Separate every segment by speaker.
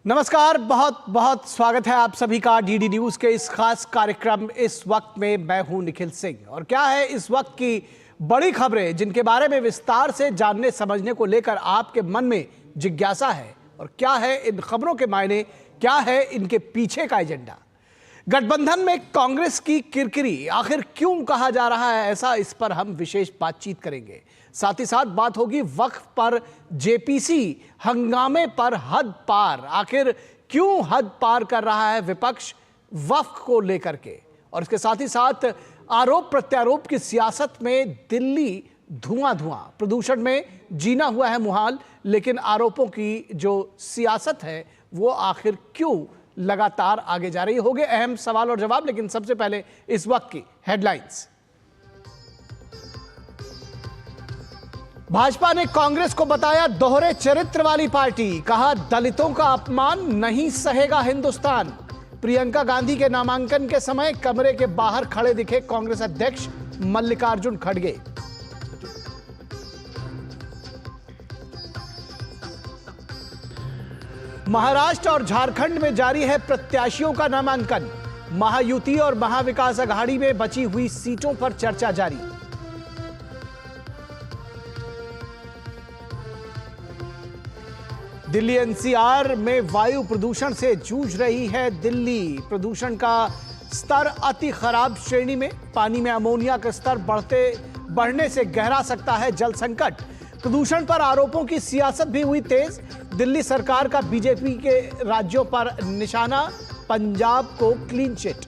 Speaker 1: नमस्कार, बहुत बहुत स्वागत है आप सभी का डीडी न्यूज के इस खास कार्यक्रम इस वक्त में। मैं हूं निखिल सिंह और क्या है इस वक्त की बड़ी खबरें जिनके बारे में विस्तार से जानने समझने को लेकर आपके मन में जिज्ञासा है, और क्या है इन खबरों के मायने, क्या है इनके पीछे का एजेंडा। गठबंधन में कांग्रेस की किरकिरी आखिर क्यों कहा जा रहा है ऐसा, इस पर हम विशेष बातचीत करेंगे। साथ ही साथ बात होगी वक्फ पर जेपीसी हंगामे पर हद पार, आखिर क्यों हद पार कर रहा है विपक्ष वक्फ को लेकर के। और इसके साथ ही साथ आरोप प्रत्यारोप की सियासत में दिल्ली धुआं धुआं, प्रदूषण में जीना हुआ है मुहाल, लेकिन आरोपों की जो सियासत है वो आखिर क्यों लगातार आगे जा रही है। होंगे अहम सवाल और जवाब, लेकिन सबसे पहले इस वक्त की हेडलाइंस। भाजपा ने कांग्रेस को बताया दोहरे चरित्र वाली पार्टी, कहा दलितों का अपमान नहीं सहेगा हिंदुस्तान। प्रियंका गांधी के नामांकन के समय कमरे के बाहर खड़े दिखे कांग्रेस अध्यक्ष मल्लिकार्जुन खड़गे। महाराष्ट्र और झारखंड में जारी है प्रत्याशियों का नामांकन। महायुति और महाविकास अघाड़ी में बची हुई सीटों पर चर्चा जारी। दिल्ली एनसीआर में वायु प्रदूषण से जूझ रही है दिल्ली। प्रदूषण का स्तर अति खराब श्रेणी में, पानी में अमोनिया का स्तर बढ़ने से गहरा सकता है जल संकट। प्रदूषण पर आरोपों की सियासत भी हुई तेज। दिल्ली सरकार का बीजेपी के राज्यों पर निशाना, पंजाब को क्लीन चिट।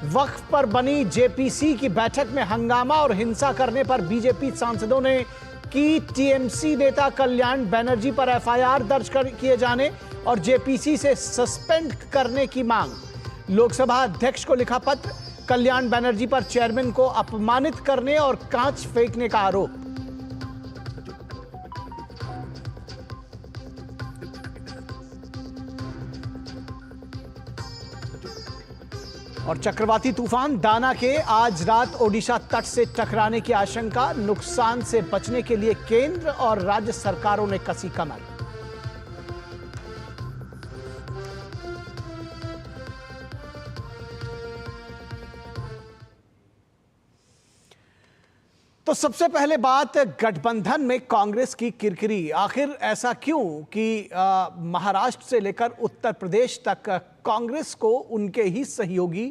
Speaker 1: वक्फ पर बनी जेपीसी की बैठक में हंगामा और हिंसा करने पर बीजेपी सांसदों ने की टीएमसी नेता कल्याण बनर्जी पर एफआईआर दर्ज किए जाने और जेपीसी से सस्पेंड करने की मांग। लोकसभा अध्यक्ष को लिखा पत्र, कल्याण बनर्जी पर चेयरमैन को अपमानित करने और कांच फेंकने का आरोप। और चक्रवाती तूफान दाना के आज रात ओडिशा तट से टकराने की आशंका, नुकसान से बचने के लिए केंद्र और राज्य सरकारों ने कसी कमर। तो सबसे पहले बात गठबंधन में कांग्रेस की किरकिरी। आखिर ऐसा क्यों कि महाराष्ट्र से लेकर उत्तर प्रदेश तक कांग्रेस को उनके ही सहयोगी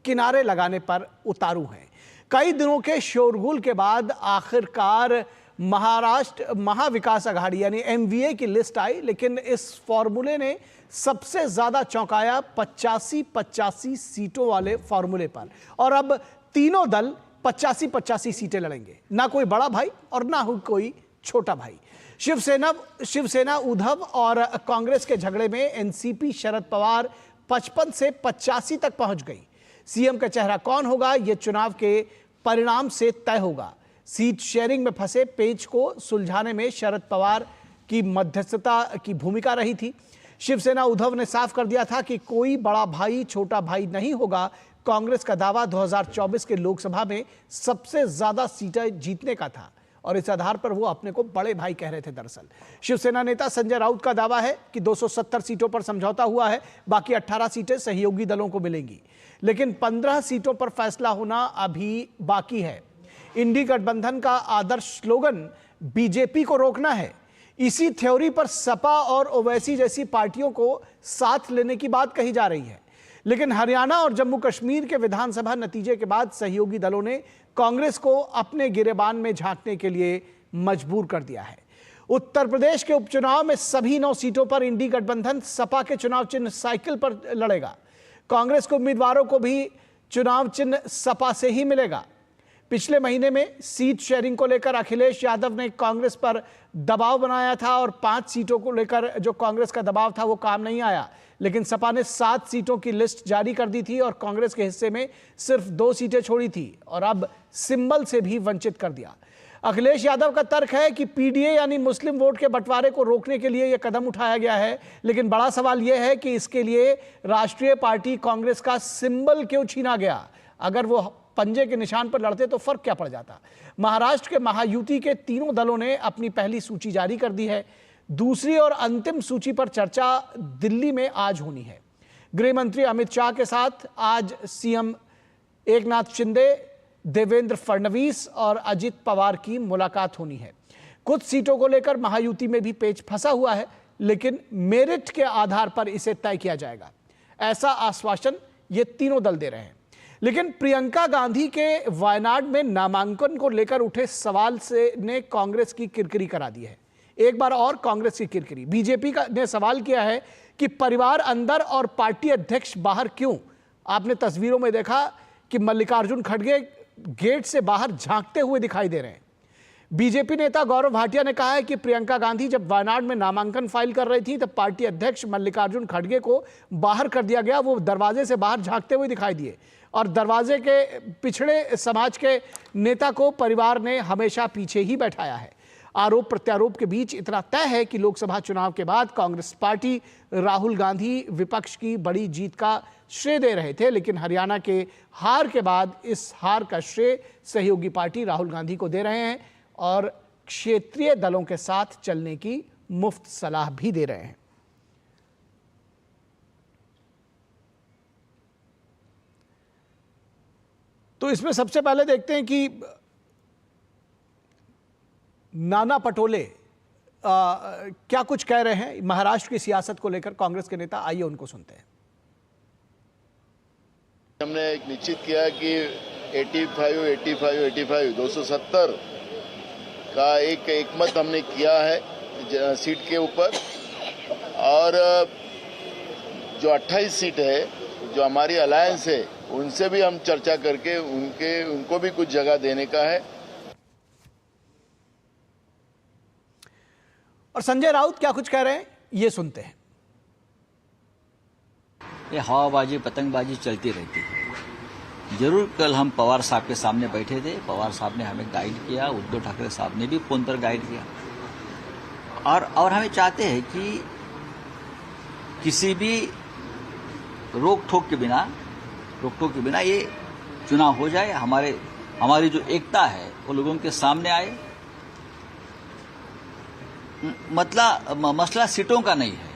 Speaker 1: किनारे लगाने पर उतारू हैं। कई दिनों के शोरगुल के बाद आखिरकार महाराष्ट्र महाविकास अघाड़ी यानी एमवीए की लिस्ट आई, लेकिन इस फॉर्मूले ने सबसे ज्यादा चौंकाया 85-85 सीटों वाले फॉर्मूले पर। और अब तीनों दल 85-85 सीटें लड़ेंगे, ना कोई बड़ा भाई और ना कोई छोटा भाई। शिवसेना उद्धव और कांग्रेस के झगड़े में एनसीपी शरद पवार 55 से 85 तक पहुंच गई। सीएम का चेहरा कौन होगा यह चुनाव के परिणाम से तय होगा। सीट शेयरिंग में फंसे पेच को सुलझाने में शरद पवार की मध्यस्थता की भूमिका रही थी। शिवसेना उद्धव ने साफ कर दिया था कि कोई बड़ा भाई छोटा भाई नहीं होगा। कांग्रेस का दावा 2024 के लोकसभा में सबसे ज्यादा सीटें जीतने का था और इस आधार पर वो अपने को बड़े भाई कह रहे थे। दरअसल शिवसेना नेता संजय राउत का दावा है कि 270 सीटों पर समझौता हुआ है, बाकी 18 सीटें सहयोगी दलों को मिलेंगी, लेकिन 15 सीटों पर फैसला होना अभी बाकी है। इंडी गठबंधन का आदर्श स्लोगन बीजेपी को रोकना है। इसी थ्योरी पर सपा और ओवैसी जैसी पार्टियों को साथ लेने की बात कही जा रही है, लेकिन हरियाणा और जम्मू कश्मीर के विधानसभा नतीजे के बाद सहयोगी दलों ने कांग्रेस को अपने गिरेबान में झांकने के लिए मजबूर कर दिया है। उत्तर प्रदेश के उपचुनाव में सभी 9 सीटों पर इंडी गठबंधन सपा के चुनाव चिन्ह साइकिल पर लड़ेगा। कांग्रेस के उम्मीदवारों को भी चुनाव चिन्ह सपा से ही मिलेगा। पिछले महीने में सीट शेयरिंग को लेकर अखिलेश यादव ने कांग्रेस पर दबाव बनाया था और 5 सीटों को लेकर जो कांग्रेस का दबाव था वो काम नहीं आया, लेकिन सपा ने 7 सीटों की लिस्ट जारी कर दी थी और कांग्रेस के हिस्से में सिर्फ 2 सीटें छोड़ी थी और अब सिंबल से भी वंचित कर दिया। अखिलेश यादव का तर्क है कि पीडीए यानी मुस्लिम वोट के बंटवारे को रोकने के लिए यह कदम उठाया गया है, लेकिन बड़ा सवाल यह है कि इसके लिए राष्ट्रीय पार्टी कांग्रेस का सिंबल क्यों छीना गया। अगर वो पंजे के निशान पर लड़ते तो फर्क क्या पड़ जाता। महाराष्ट्र के महायुति के तीनों दलों ने अपनी पहली सूची जारी कर दी है। दूसरी और अंतिम सूची पर चर्चा दिल्ली में आज होनी है। गृह मंत्री अमित शाह के साथ आज सीएम एकनाथ शिंदे, देवेंद्र फडणवीस और अजित पवार की मुलाकात होनी है। कुछ सीटों को लेकर महायुति में भी पेच फंसा हुआ है, लेकिन मेरिट के आधार पर इसे तय किया जाएगा, ऐसा आश्वासन ये तीनों दल दे रहे हैं। लेकिन प्रियंका गांधी के वायनाड में नामांकन को लेकर उठे सवाल से ने कांग्रेस की किरकिरी करा दी है। एक बार और कांग्रेस की किरकिरी। बीजेपी ने सवाल किया है कि परिवार अंदर और पार्टी अध्यक्ष बाहर क्यों। आपने तस्वीरों में देखा कि मल्लिकार्जुन खड़गे गेट से बाहर झांकते हुए दिखाई दे रहे हैं। बीजेपी नेता गौरव भाटिया ने कहा है कि प्रियंका गांधी जब वायनाड में नामांकन फाइल कर रही थी तब पार्टी अध्यक्ष मल्लिकार्जुन खड़गे को बाहर कर दिया गया। वो दरवाजे से बाहर झांकते हुए दिखाई दिए और दरवाजे के पिछड़े समाज के नेता को परिवार ने हमेशा पीछे ही बैठाया है। आरोप प्रत्यारोप के बीच इतना तय है कि लोकसभा चुनाव के बाद कांग्रेस पार्टी राहुल गांधी विपक्ष की बड़ी जीत का श्रेय दे रहे थे, लेकिन हरियाणा के हार के बाद इस हार का श्रेय सहयोगी पार्टी राहुल गांधी को दे रहे हैं और क्षेत्रीय दलों के साथ चलने की मुफ्त सलाह भी दे रहे हैं। तो इसमें सबसे पहले देखते हैं कि नाना पटोले क्या कुछ कह रहे हैं महाराष्ट्र की सियासत को लेकर कांग्रेस के नेता। आइए उनको सुनते हैं।
Speaker 2: हमने एक निश्चित किया कि 85 270 का एक मत हमने किया है सीट के ऊपर, और जो 28 सीट है जो हमारी अलायंस है उनसे भी हम चर्चा करके उनको भी कुछ जगह देने का है।
Speaker 1: और संजय राउत क्या कुछ कह रहे हैं ये सुनते हैं।
Speaker 3: ये हवाबाजी पतंगबाजी चलती रहती है। जरूर कल हम पवार साहब के सामने बैठे थे, पवार साहब ने हमें गाइड किया, उद्धव ठाकरे साहब ने भी फोन पर गाइड किया, और हमें चाहते हैं कि किसी भी रोक टोक के बिना ये चुनाव हो जाए। हमारी जो एकता है वो लोगों के सामने आए। मसला सीटों का नहीं है,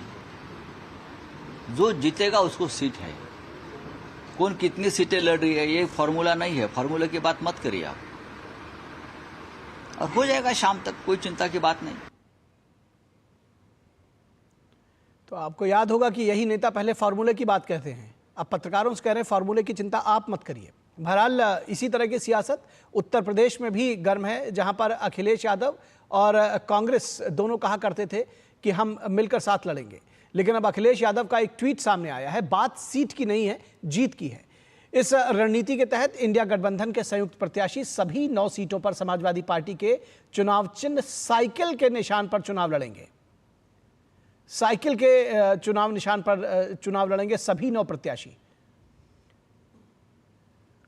Speaker 3: जो जीतेगा उसको सीट है। कौन कितनी सीटें लड़ रही है ये फॉर्मूला नहीं है, फॉर्मूले की बात मत करिए आप, और हो जाएगा शाम तक, कोई चिंता की बात नहीं।
Speaker 1: तो आपको याद होगा कि यही नेता पहले फॉर्मूले की बात कहते हैं, अब पत्रकारों से कह रहे हैं फॉर्मूले की चिंता आप मत करिए। बहरहाल इसी तरह की सियासत उत्तर प्रदेश में भी गर्म है, जहां पर अखिलेश यादव और कांग्रेस दोनों कहा करते थे कि हम मिलकर साथ लड़ेंगे, लेकिन अब अखिलेश यादव का एक ट्वीट सामने आया है। बात सीट की नहीं है, जीत की है। इस रणनीति के तहत इंडिया गठबंधन के संयुक्त प्रत्याशी सभी 9 सीटों पर समाजवादी पार्टी के चुनाव चिन्ह साइकिल के निशान पर चुनाव लड़ेंगे। साइकिल के चुनाव निशान पर चुनाव लड़ेंगे सभी 9 प्रत्याशी।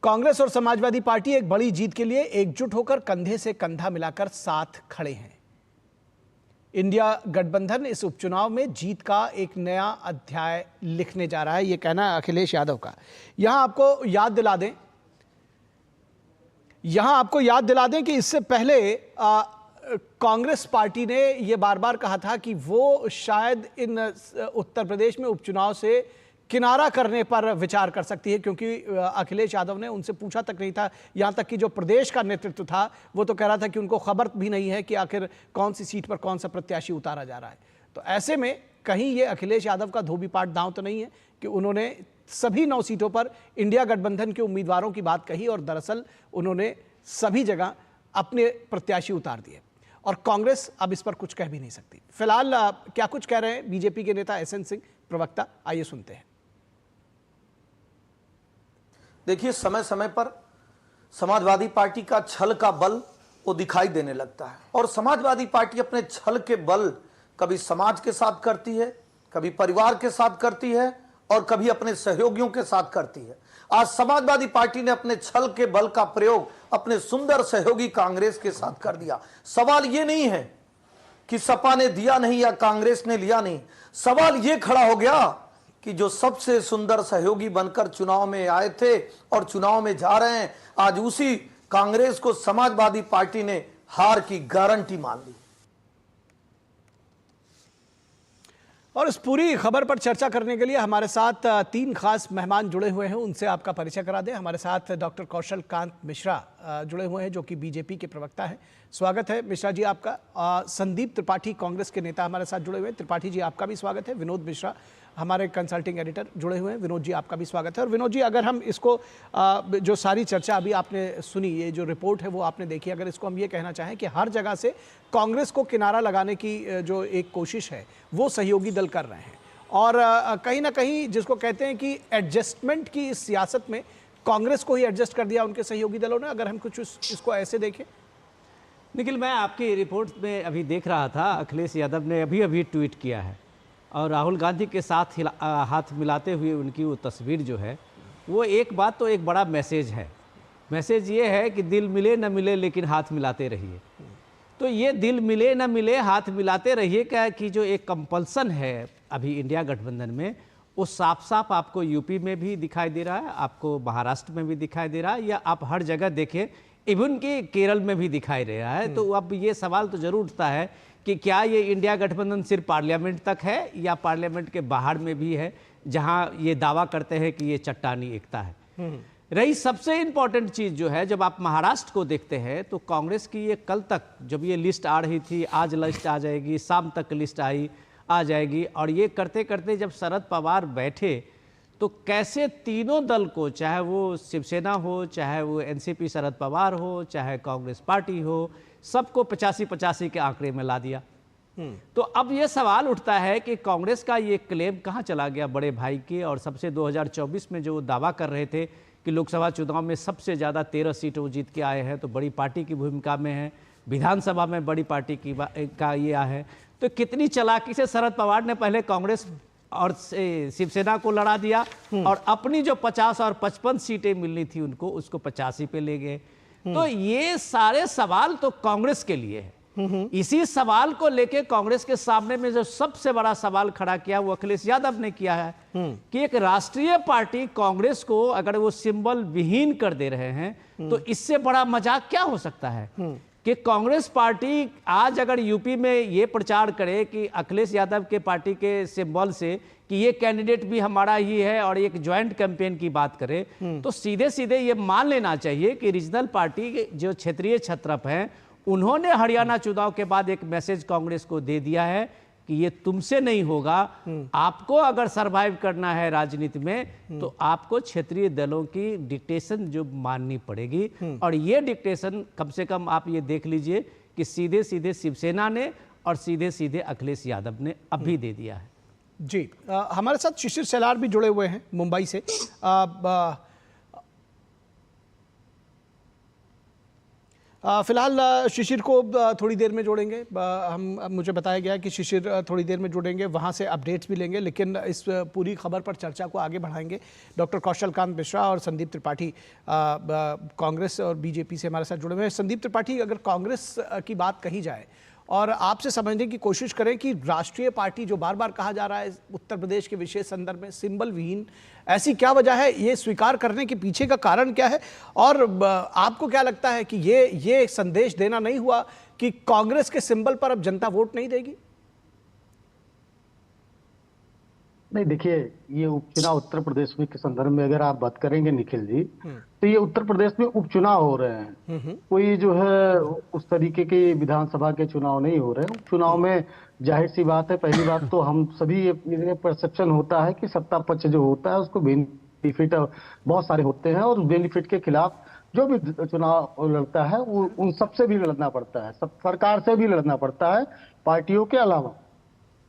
Speaker 1: कांग्रेस और समाजवादी पार्टी एक बड़ी जीत के लिए एकजुट होकर कंधे से कंधा मिलाकर साथ खड़े हैं। इंडिया गठबंधन इस उपचुनाव में जीत का एक नया अध्याय लिखने जा रहा है, यह कहना है अखिलेश यादव का। यहां आपको याद दिला दें कि इससे पहले कांग्रेस पार्टी ने यह बार बार कहा था कि वो शायद इन उत्तर प्रदेश में उपचुनाव से किनारा करने पर विचार कर सकती है, क्योंकि अखिलेश यादव ने उनसे पूछा तक नहीं था। यहां तक कि जो प्रदेश का नेतृत्व था वो तो कह रहा था कि उनको खबर भी नहीं है कि आखिर कौन सी सीट पर कौन सा प्रत्याशी उतारा जा रहा है। तो ऐसे में कहीं ये अखिलेश यादव का धोबीपाट दांव तो नहीं है कि उन्होंने सभी 9 सीटों पर इंडिया गठबंधन के उम्मीदवारों की बात कही और दरअसल उन्होंने सभी जगह अपने प्रत्याशी उतार दिए, और कांग्रेस अब इस पर कुछ कह भी नहीं सकती। फिलहाल क्या कुछ कह रहे हैं बीजेपी के नेता एसएन सिंह, प्रवक्ता, आइए सुनते हैं।
Speaker 4: देखिए, समय समय पर समाजवादी पार्टी का छल का बल वो दिखाई देने लगता है, और समाजवादी पार्टी अपने छल के बल कभी समाज के साथ करती है, कभी परिवार के साथ करती है, और कभी अपने सहयोगियों के साथ करती है। आज समाजवादी पार्टी ने अपने छल के बल का प्रयोग अपने सुंदर सहयोगी कांग्रेस के साथ कर दिया। सवाल ये नहीं है कि सपा ने दिया नहीं या कांग्रेस ने लिया नहीं, सवाल ये खड़ा हो गया कि जो सबसे सुंदर सहयोगी बनकर चुनाव में आए थे और चुनाव में जा रहे हैं, आज उसी कांग्रेस को समाजवादी पार्टी ने हार की गारंटी मान ली।
Speaker 1: और इस पूरी खबर पर चर्चा करने के लिए हमारे साथ 3 खास मेहमान जुड़े हुए हैं, उनसे आपका परिचय करा दें। हमारे साथ डॉक्टर कौशल कांत मिश्रा जुड़े हुए हैं, जो कि बीजेपी के प्रवक्ता हैं। स्वागत है मिश्रा जी आपका। संदीप त्रिपाठी, कांग्रेस के नेता, हमारे साथ जुड़े हुए हैं। त्रिपाठी जी आपका भी स्वागत है। विनोद मिश्रा, हमारे कंसल्टिंग एडिटर, जुड़े हुए हैं। विनोद जी आपका भी स्वागत है। और विनोद जी, अगर हम इसको जो सारी चर्चा अभी आपने सुनी, ये जो रिपोर्ट है वो आपने देखी, अगर इसको हम ये कहना चाहें कि हर जगह से कांग्रेस को किनारा लगाने की जो एक कोशिश है वो सहयोगी दल कर रहे हैं, और कहीं ना कहीं जिसको कहते हैं कि एडजस्टमेंट की इस सियासत में कांग्रेस को ही एडजस्ट कर दिया उनके सहयोगी दलों ने, अगर हम कुछ इसको ऐसे देखें।
Speaker 5: निखिल, मैं आपकी रिपोर्ट में अभी देख रहा था, अखिलेश यादव ने अभी अभी ट्वीट किया है और राहुल गांधी के साथ हाथ मिलाते हुए उनकी वो तस्वीर जो है, वो एक बात तो एक बड़ा मैसेज है। मैसेज ये है कि दिल मिले न मिले लेकिन हाथ मिलाते रहिए। तो ये दिल मिले न मिले हाथ मिलाते रहिए क्या कि जो एक कंपल्सन है अभी इंडिया गठबंधन में, वो साफ साफ आपको यूपी में भी दिखाई दे रहा है, आपको महाराष्ट्र में भी दिखाई दे रहा है, या आप हर जगह देखें, इवन कि केरल में भी दिखाई दे रहा है। तो अब ये सवाल तो जरूर उठता है कि क्या ये इंडिया गठबंधन सिर्फ पार्लियामेंट तक है या पार्लियामेंट के बाहर में भी है, जहां ये दावा करते हैं कि ये चट्टानी एकता है। रही सबसे इंपॉर्टेंट चीज जो है, जब आप महाराष्ट्र को देखते हैं तो कांग्रेस की ये कल तक जब ये लिस्ट आ रही थी, आज लिस्ट आ जाएगी, शाम तक लिस्ट आ जाएगी, और ये करते करते जब शरद पवार बैठे तो कैसे तीनों दल को, चाहे वो शिवसेना हो, चाहे वो एनसीपी शरद पवार हो, चाहे कांग्रेस पार्टी हो, सबको 85-85 के आंकड़े में ला दिया। तो अब ये सवाल उठता है कि कांग्रेस का ये क्लेम कहाँ चला गया बड़े भाई के, और सबसे 2024 में जो दावा कर रहे थे कि लोकसभा चुनाव में सबसे ज़्यादा 13 सीट वो जीत के आए हैं, तो बड़ी पार्टी की भूमिका में है, विधानसभा में बड़ी पार्टी का ये है। तो कितनी चालाकी से शरद पवार ने पहले कांग्रेस और शिवसेना को लड़ा दिया, और अपनी जो 50 और 55 सीटें मिलनी थी उनको, उसको 85 पे ले गए। तो ये सारे सवाल तो कांग्रेस के लिए है। इसी सवाल को लेके कांग्रेस के सामने में जो सबसे बड़ा सवाल खड़ा किया वो अखिलेश यादव ने किया है कि एक राष्ट्रीय पार्टी कांग्रेस को अगर वो सिंबल विहीन कर दे रहे हैं, तो इससे बड़ा मजाक क्या हो सकता है कि कांग्रेस पार्टी आज अगर यूपी में ये प्रचार करे कि अखिलेश यादव के पार्टी के सिंबल से कि ये कैंडिडेट भी हमारा ही है, और एक ज्वाइंट कैंपेन की बात करे, तो सीधे सीधे ये मान लेना चाहिए कि रीजनल पार्टी जो क्षेत्रीय छत्रप हैं, उन्होंने हरियाणा चुनाव के बाद एक मैसेज कांग्रेस को दे दिया है कि ये तुमसे नहीं होगा। आपको अगर सरवाइव करना है राजनीति में, तो आपको क्षेत्रीय दलों की डिक्टेशन जो माननी पड़ेगी, और ये डिक्टेशन कम से कम आप ये देख लीजिए कि सीधे सीधे शिवसेना ने और सीधे सीधे अखिलेश यादव ने अभी दे दिया है।
Speaker 1: जी, हमारे साथ शिशिर शेलार भी जुड़े हुए हैं मुंबई से। फिलहाल शिशिर को थोड़ी देर में जोड़ेंगे, मुझे बताया गया कि शिशिर थोड़ी देर में जुड़ेंगे, वहाँ से अपडेट्स भी लेंगे, लेकिन इस पूरी खबर पर चर्चा को आगे बढ़ाएंगे। डॉक्टर कौशल कांत मिश्रा और संदीप त्रिपाठी कांग्रेस और बीजेपी से हमारे साथ जुड़े हुए हैं। संदीप त्रिपाठी, अगर कांग्रेस की बात कही जाए और आपसे समझने की कोशिश करें कि राष्ट्रीय पार्टी जो बार बार कहा जा रहा है उत्तर प्रदेश के विशेष संदर्भ में सिंबल विहीन, ऐसी क्या वजह है, ये स्वीकार करने के पीछे का कारण क्या है, और आपको क्या लगता है कि ये संदेश देना नहीं हुआ कि कांग्रेस के सिंबल पर अब जनता वोट नहीं देगी?
Speaker 6: नहीं, देखिए, ये उपचुनाव उत्तर प्रदेश में के संदर्भ में अगर आप बात करेंगे निखिल जी, तो ये उत्तर प्रदेश में उपचुनाव हो रहे हैं, कोई जो है उस तरीके के विधानसभा के चुनाव नहीं हो रहे हैं। उपचुनाव में जाहिर सी बात है, पहली बात तो हम सभी ये परसेप्शन होता है कि सत्ता पक्ष जो होता है उसको बेनिफिट बहुत सारे होते हैं, और बेनिफिट के खिलाफ जो भी चुनाव लड़ता है वो उन सबसे भी लड़ना पड़ता है, सब सरकार से भी लड़ना पड़ता है, पार्टियों के अलावा।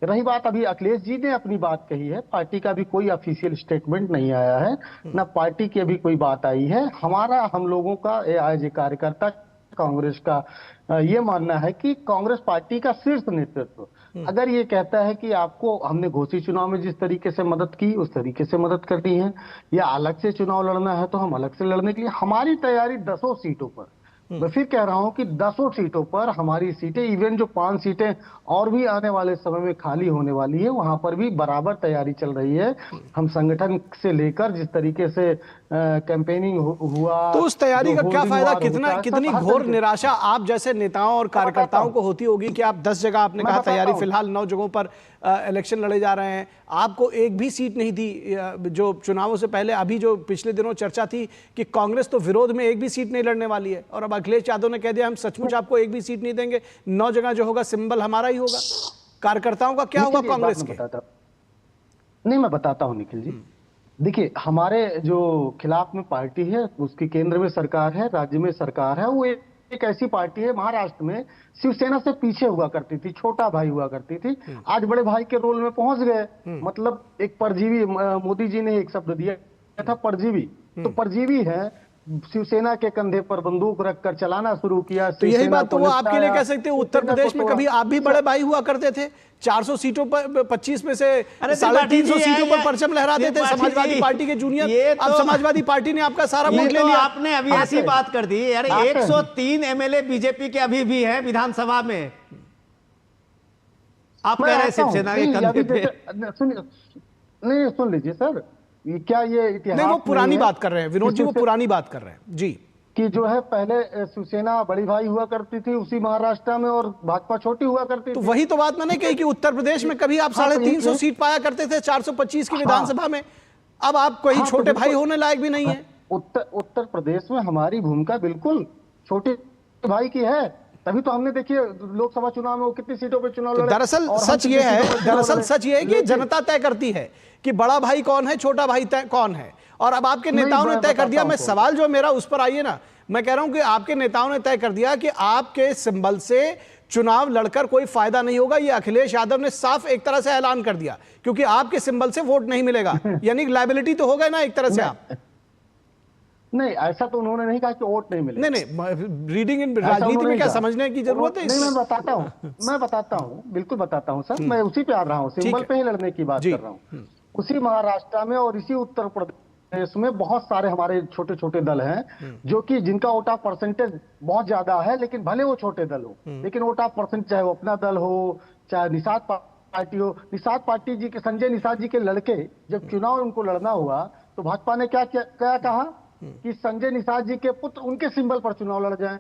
Speaker 6: रही बात, अभी अखिलेश जी ने अपनी बात कही है, पार्टी का भी कोई ऑफिशियल स्टेटमेंट नहीं आया है, ना पार्टी की अभी कोई बात आई है। हम लोगों का एज ए कार्यकर्ता कांग्रेस का ये मानना है कि कांग्रेस पार्टी का शीर्ष नेतृत्व अगर ये कहता है कि आपको हमने घोषित चुनाव में जिस तरीके से मदद की उस तरीके से मदद करनी है, या अलग से चुनाव लड़ना है तो हम अलग से लड़ने के लिए, हमारी तैयारी 10 सीटों पर मैं फिर कह रहा हूं कि 10 सीटों पर हमारी सीटें, इवन जो 5 सीटें और भी आने वाले समय में खाली होने वाली है, वहां पर भी बराबर तैयारी चल रही है। हम संगठन से लेकर जिस तरीके से कैंपेनिंग हुआ,
Speaker 1: तो उस तैयारी का
Speaker 6: जो
Speaker 1: क्या
Speaker 6: होर्डिंग
Speaker 1: फायदा,
Speaker 6: वार
Speaker 1: कितना
Speaker 6: होता है,
Speaker 1: कितनी
Speaker 6: सब हर
Speaker 1: घोर
Speaker 6: तरीके से।
Speaker 1: निराशा आप जैसे नेताओं और कार्यकर्ताओं को होती होगी कि आप 10 जगह, आपने
Speaker 6: मैं
Speaker 1: कहा
Speaker 6: बताता
Speaker 1: तैयारी
Speaker 6: हूं।
Speaker 1: फिलहाल 9 जगहों पर इलेक्शन लड़े जा रहे हैं, आपको एक भी सीट नहीं दी। जो चुनावों से पहले अभी जो पिछले दिनों चर्चा थी कि कांग्रेस तो विरोध में एक भी सीट नहीं लड़ने वाली है, और अब अखिलेश यादव ने कह दिया हम सचमुच आपको एक भी सीट नहीं देंगे, 9 जगह जो होगा सिंबल हमारा ही होगा। कार्यकर्ताओं का क्या होगा
Speaker 6: निखिल, एक बात
Speaker 1: कांग्रेस
Speaker 6: मैं
Speaker 1: के?
Speaker 6: मैं बताता हूं निखिल जी। देखिए, हमारे जो खिलाफ में पार्टी है, उसकी केंद्र में सरकार है, राज्य में सरकार है, वो एक ऐसी पार्टी है, महाराष्ट्र में शिवसेना से पीछे हुआ करती थी, छोटा भाई हुआ करती थी, आज बड़े भाई के रोल में पहुंच गए। मतलब एक परजीवी, मोदी जी ने एक शब्द दिया था, परजीवी। तो परजीवी है, शिवसेना के कंधे पर बंदूक रखकर चलाना शुरू किया।
Speaker 1: तो यही
Speaker 6: शिवसेना
Speaker 1: बात तो
Speaker 6: को
Speaker 1: वो आपके लिए
Speaker 6: निपटाया,
Speaker 1: कह सकते हैं। उत्तर
Speaker 6: शिवसेना
Speaker 1: प्रदेश
Speaker 6: को
Speaker 1: में
Speaker 6: तोड़ा।
Speaker 1: कभी आप भी बड़े भाई हुआ करते थे, 400 सीटों पर, 25 में से
Speaker 5: अरे
Speaker 1: 350
Speaker 5: जी,
Speaker 1: सीटों पर
Speaker 5: ये-
Speaker 1: परचम लहराते
Speaker 5: ये
Speaker 1: थे
Speaker 5: पार्टी
Speaker 1: समाजवादी
Speaker 5: जी,
Speaker 1: पार्टी के
Speaker 5: ये
Speaker 1: जूनियर। अब
Speaker 5: तो-
Speaker 1: समाजवादी पार्टी ने आपका सारा
Speaker 5: ये
Speaker 1: वोट ले
Speaker 5: तो
Speaker 1: लिया।
Speaker 5: आपने अभी ऐसी
Speaker 6: आते
Speaker 5: बात कर दी। अरे
Speaker 6: आते हैं।
Speaker 5: 103 एमएलए बीजेपी के अभी भी हैं विधानसभा में, आप कह रहे हैं
Speaker 6: आता हूं।
Speaker 5: शिवसेना के
Speaker 6: नहीं,
Speaker 5: कंधे
Speaker 6: अभी
Speaker 5: पे।
Speaker 6: सुनिए, नहीं सुन लीजिए सर, ये क्या ये इतिहास
Speaker 1: नहीं, वो पुरानी
Speaker 6: नहीं है
Speaker 1: बात कर रहे हैं विनोद जी, वो पुरानी बात कर रहे हैं जी।
Speaker 6: कि जो है पहले शिवसेना बड़ी भाई हुआ करती थी उसी महाराष्ट्र में, और भाजपा छोटी हुआ करती
Speaker 1: तो
Speaker 6: थी।
Speaker 1: वही तो बात मैंने कही कि उत्तर प्रदेश में कभी आप
Speaker 6: हाँ, तो
Speaker 1: 350
Speaker 6: ये-
Speaker 1: सीट पाया करते थे 425 की
Speaker 6: हाँ।
Speaker 1: विधानसभा में, अब आप कोई
Speaker 6: हाँ, तो
Speaker 1: छोटे भाई
Speaker 6: बिल्कुल।
Speaker 1: होने लायक भी नहीं है।
Speaker 6: उत्तर प्रदेश में हमारी भूमिका बिल्कुल छोटे भाई की है, तभी तो हमने देखिए लोकसभा चुनाव में वो कितनी सीटों पे चुनाव
Speaker 1: तो
Speaker 6: लड़े।
Speaker 1: दरअसल
Speaker 6: और हम
Speaker 1: सच
Speaker 6: कितनी
Speaker 1: ये है,
Speaker 6: सीटों पे चुनाव
Speaker 1: दरअसल
Speaker 6: लड़े।
Speaker 1: सच ये है कि
Speaker 6: लेकिन-
Speaker 1: जनता तय करती है कि बड़ा भाई कौन है, छोटा भाई कौन है, और अब आपके
Speaker 6: नहीं,
Speaker 1: नेताओं ने
Speaker 6: मैं
Speaker 1: तय कर
Speaker 6: बताता
Speaker 1: दिया।
Speaker 6: हूं
Speaker 1: मैं
Speaker 6: आपको।
Speaker 1: सवाल जो मेरा उस पर आइए ना, मैं कह रहा हूं कि आपके नेताओं ने तय कर दिया कि आपके सिंबल से चुनाव लड़कर कोई फायदा नहीं होगा। ये अखिलेश यादव ने साफ एक तरह से ऐलान कर दिया, क्योंकि आपके सिंबल से वोट नहीं मिलेगा, यानी लायबिलिटी तो हो गए ना एक तरह से आप।
Speaker 6: नहीं, ऐसा तो उन्होंने नहीं कहा कि वोट नहीं मिले।
Speaker 1: नहीं, रीडिंग इन
Speaker 6: ऐसा
Speaker 1: राजनीति
Speaker 6: उन्होंने
Speaker 1: में क्या
Speaker 6: कहा।
Speaker 1: समझने की जरूरत है
Speaker 6: नहीं,
Speaker 1: इसमें?
Speaker 6: मैं बताता हूँ, बिल्कुल बताता हूँ सर, मैं उसी पे आ रहा हूँ,
Speaker 1: ठीक
Speaker 6: सिंबल
Speaker 1: है।
Speaker 6: पे ही लड़ने की बात
Speaker 1: जी।
Speaker 6: कर रहा हूँ। उसी महाराष्ट्र में और इसी उत्तर प्रदेश में बहुत सारे हमारे छोटे छोटे दल हैं, जो कि जिनका वोट ऑफ परसेंटेज बहुत ज्यादा है, लेकिन भले वो छोटे दल हो, लेकिन वोट ऑफ परसेंट चाहे वो अपना दल हो, चाहे निषाद पार्टी हो। निषाद पार्टी जी के, संजय निषाद जी के लड़के, जब चुनाव उनको लड़ना हुआ तो भाजपा ने क्या कहा कि संजय निषाद जी के पुत्र उनके सिंबल पर चुनाव लड़ जाएं।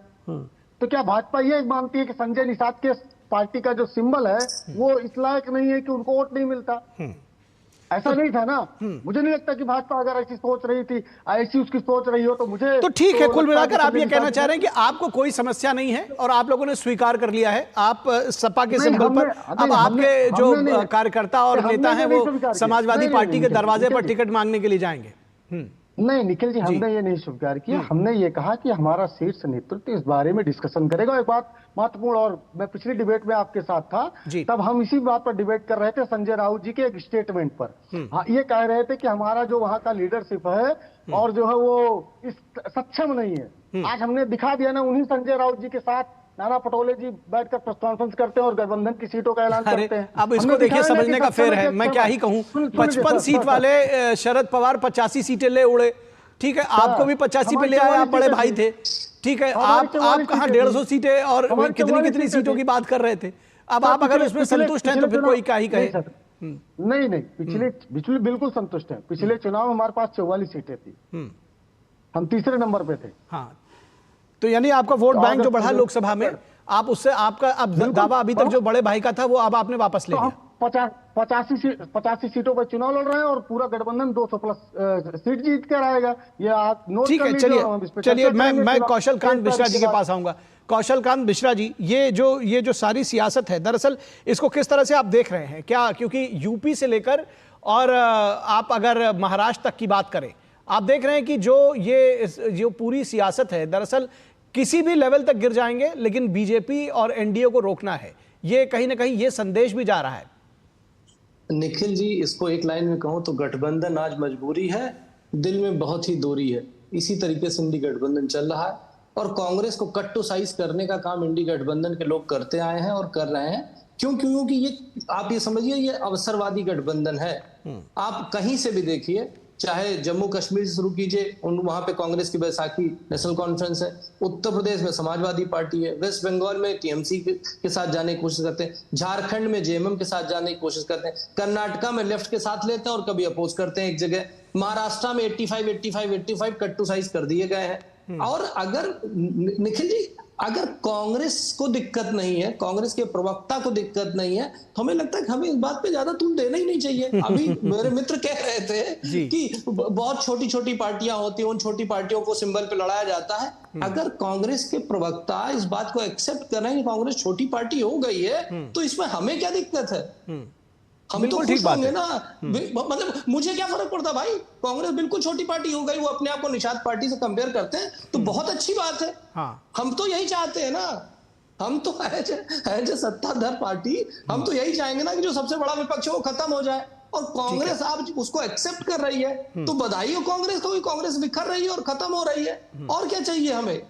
Speaker 6: तो क्या भाजपा ये मानती है कि संजय निषाद के पार्टी का जो सिंबल है वो इस लायक नहीं है कि उनको वोट नहीं मिलता? ऐसा नहीं था ना। मुझे नहीं लगता कि भाजपा अगर ऐसी सोच रही थी, ऐसी उसकी सोच रही हो, तो मुझे
Speaker 1: तो ठीक है, कुल
Speaker 6: लगता
Speaker 1: मिलाकर
Speaker 6: कि
Speaker 1: आप ये
Speaker 6: संजय
Speaker 1: कहना
Speaker 6: निषाद
Speaker 1: चाह रहे हैं कि आपको कोई समस्या नहीं है और आप लोगों ने स्वीकार कर लिया है, आप सपा के
Speaker 6: नहीं,
Speaker 1: सिंबल पर
Speaker 6: हमने-
Speaker 1: अब
Speaker 6: नहीं,
Speaker 1: आपके जो
Speaker 6: हमने नहीं-
Speaker 1: कार्यकर्ता और
Speaker 6: हमने
Speaker 1: नेता हैं
Speaker 6: नहीं
Speaker 1: वो
Speaker 6: स्वीकार किया।
Speaker 1: समाजवादी
Speaker 6: नहीं,
Speaker 1: पार्टी
Speaker 6: नहीं,
Speaker 1: के
Speaker 6: नहीं,
Speaker 1: दरवाजे पर
Speaker 6: निखिल जी।
Speaker 1: टिकट मांगने के लिए जाएंगे।
Speaker 6: नहीं निखिल जी, हमने ये नहीं स्वीकार किया। हमने ये कहा कि हमारा शीर्ष नेतृत्व इस बारे में डिस्कशन करेगा। एक बात महत्वपूर्ण, और मैं पिछली डिबेट में आपके साथ था,
Speaker 1: जी।
Speaker 6: तब हम इसी बात पर डिबेट कर रहे थे संजय राउत जी के एक स्टेटमेंट पर। हाँ, ये कह रहे थे कि हमारा जो वहाँ का लीडरशिप है और जो है वो इस सक्षम नहीं है। आज हमने दिखा दिया ना, उन्हीं संजय राउत जी के साथ नाना पटोले जी बैठकर प्रेस कॉन्फ्रेंस करते हैं और गठबंधन की सीटों का ऐलान
Speaker 1: अरे
Speaker 6: करते हैं।
Speaker 1: अब इसको
Speaker 6: हमने
Speaker 1: देखिए,
Speaker 6: दिखाया ना
Speaker 1: समझने
Speaker 6: कि
Speaker 1: का
Speaker 6: सक्षम
Speaker 1: फेर है,
Speaker 6: कि
Speaker 1: मैं
Speaker 6: अक्षम
Speaker 1: क्या
Speaker 6: है।
Speaker 1: ही कहूं।
Speaker 6: सुनिए,
Speaker 1: 55
Speaker 6: सर,
Speaker 1: सीट
Speaker 6: सर,
Speaker 1: वाले शरद पवार 85 सीटें ले उड़े, ठीक है, आपको भी 85 पे ले आए, आप बड़े भाई थे, ठीक है,
Speaker 6: हमारी
Speaker 1: आप
Speaker 6: 44
Speaker 1: कहां
Speaker 6: सीटें
Speaker 1: 150 सीटें और
Speaker 6: हमारी
Speaker 1: कितनी
Speaker 6: 44
Speaker 1: कितनी
Speaker 6: सीटें
Speaker 1: सीटों
Speaker 6: थी।
Speaker 1: की बात कर रहे थे। अब आप अगर उसमें संतुष्ट हैं तो फिर कोई क्या ही कहे।
Speaker 6: नहीं नहीं, पिछले बिल्कुल संतुष्ट हैं। पिछले चुनाव में हमारे पास 44 सीटें थी, हम तीसरे नंबर पे थे।
Speaker 1: हाँ, तो यानी आपका वोट
Speaker 6: तो
Speaker 1: बैंक जो
Speaker 6: अगर
Speaker 1: बढ़ा
Speaker 6: मुझे-
Speaker 1: लोकसभा में, आप उससे आपका अब दावा अभी तक जो बड़े भाई का था वो अब आपने वापस ले
Speaker 6: तो
Speaker 1: लिया।
Speaker 6: हम 85 सीटों पर चुनाव लड़ रहे हैं और पूरा गठबंधन 200 प्लस सीट जीत कर आएगा। ये आप नोट
Speaker 1: ठीक
Speaker 6: कर
Speaker 1: है,
Speaker 6: लीजिए,
Speaker 1: चलिए
Speaker 6: हम इस पे
Speaker 1: चलिए,
Speaker 6: चर्चा
Speaker 1: मैं
Speaker 6: करेंगे।
Speaker 1: कौशल कांत
Speaker 6: एक
Speaker 1: मिश्रा जी के
Speaker 6: तारीख
Speaker 1: पास आऊंगा। कौशल कांत मिश्रा जी, ये जो सारी सियासत है, दरअसल इसको किस तरह से आप देख रहे हैं? क्या, क्योंकि यूपी से लेकर और आप अगर महाराष्ट्र तक की बात करें, आप देख रहे हैं कि जो पूरी सियासत है दरअसल किसी भी लेवल तक गिर जाएंगे, लेकिन बीजेपी और एनडीए को रोकना है, ये कहीं ना कहीं ये संदेश भी जा रहा है।
Speaker 7: निखिल जी, इसको एक लाइन में कहूं तो गठबंधन आज मजबूरी है, दिल में बहुत ही दूरी है। इसी तरीके से इंडी गठबंधन चल रहा है और कांग्रेस को कट टू साइज करने का काम इंडी गठबंधन के लोग करते आए हैं और कर रहे हैं। क्योंकि ये आप ये समझिए, ये अवसरवादी गठबंधन है। आप कहीं से भी देखिए, चाहे जम्मू कश्मीर से शुरू कीजिए, वहां पे कांग्रेस की बैसाखी नेशनल कॉन्फ्रेंस है, उत्तर प्रदेश में समाजवादी पार्टी है, वेस्ट बंगाल में टीएमसी के साथ जाने की कोशिश करते हैं, झारखंड में जेएमएम के साथ जाने की कोशिश करते हैं, कर्नाटका में लेफ्ट के साथ लेते हैं और कभी अपोज करते हैं एक जगह, महाराष्ट्र में 85 कट्टू साइज कर दिए गए हैं। और अगर निखिल जी, अगर कांग्रेस को दिक्कत नहीं है, कांग्रेस के प्रवक्ता को दिक्कत नहीं है, तो हमें लगता है कि हमें इस बात पे ज्यादा तुल देना ही नहीं चाहिए। अभी मेरे मित्र कह रहे थे कि बहुत छोटी छोटी पार्टियां होती हैं, उन छोटी पार्टियों को सिंबल पे लड़ाया जाता है। अगर कांग्रेस के प्रवक्ता इस बात को एक्सेप्ट कर रहे हैं कि कांग्रेस छोटी पार्टी हो गई है, तो इसमें हमें क्या दिक्कत है? हम तो खुश होंगे ना। मतलब मुझे क्या फर्क पड़ता भाई, कांग्रेस बिल्कुल छोटी पार्टी हो गई, वो अपने आप को निषाद पार्टी से कंपेयर करते हैं तो बहुत अच्छी बात है।
Speaker 1: हाँ।
Speaker 7: हम तो यही चाहते हैं ना, हम तो एज सत्ताधार पार्टी हम तो यही चाहेंगे ना कि जो सबसे बड़ा विपक्ष है वो खत्म हो जाए, और कांग्रेस आप उसको एक्सेप्ट कर रही है तो बधाई हो कांग्रेस को, कांग्रेस बिखर रही है और खत्म हो रही है, और क्या चाहिए हमें।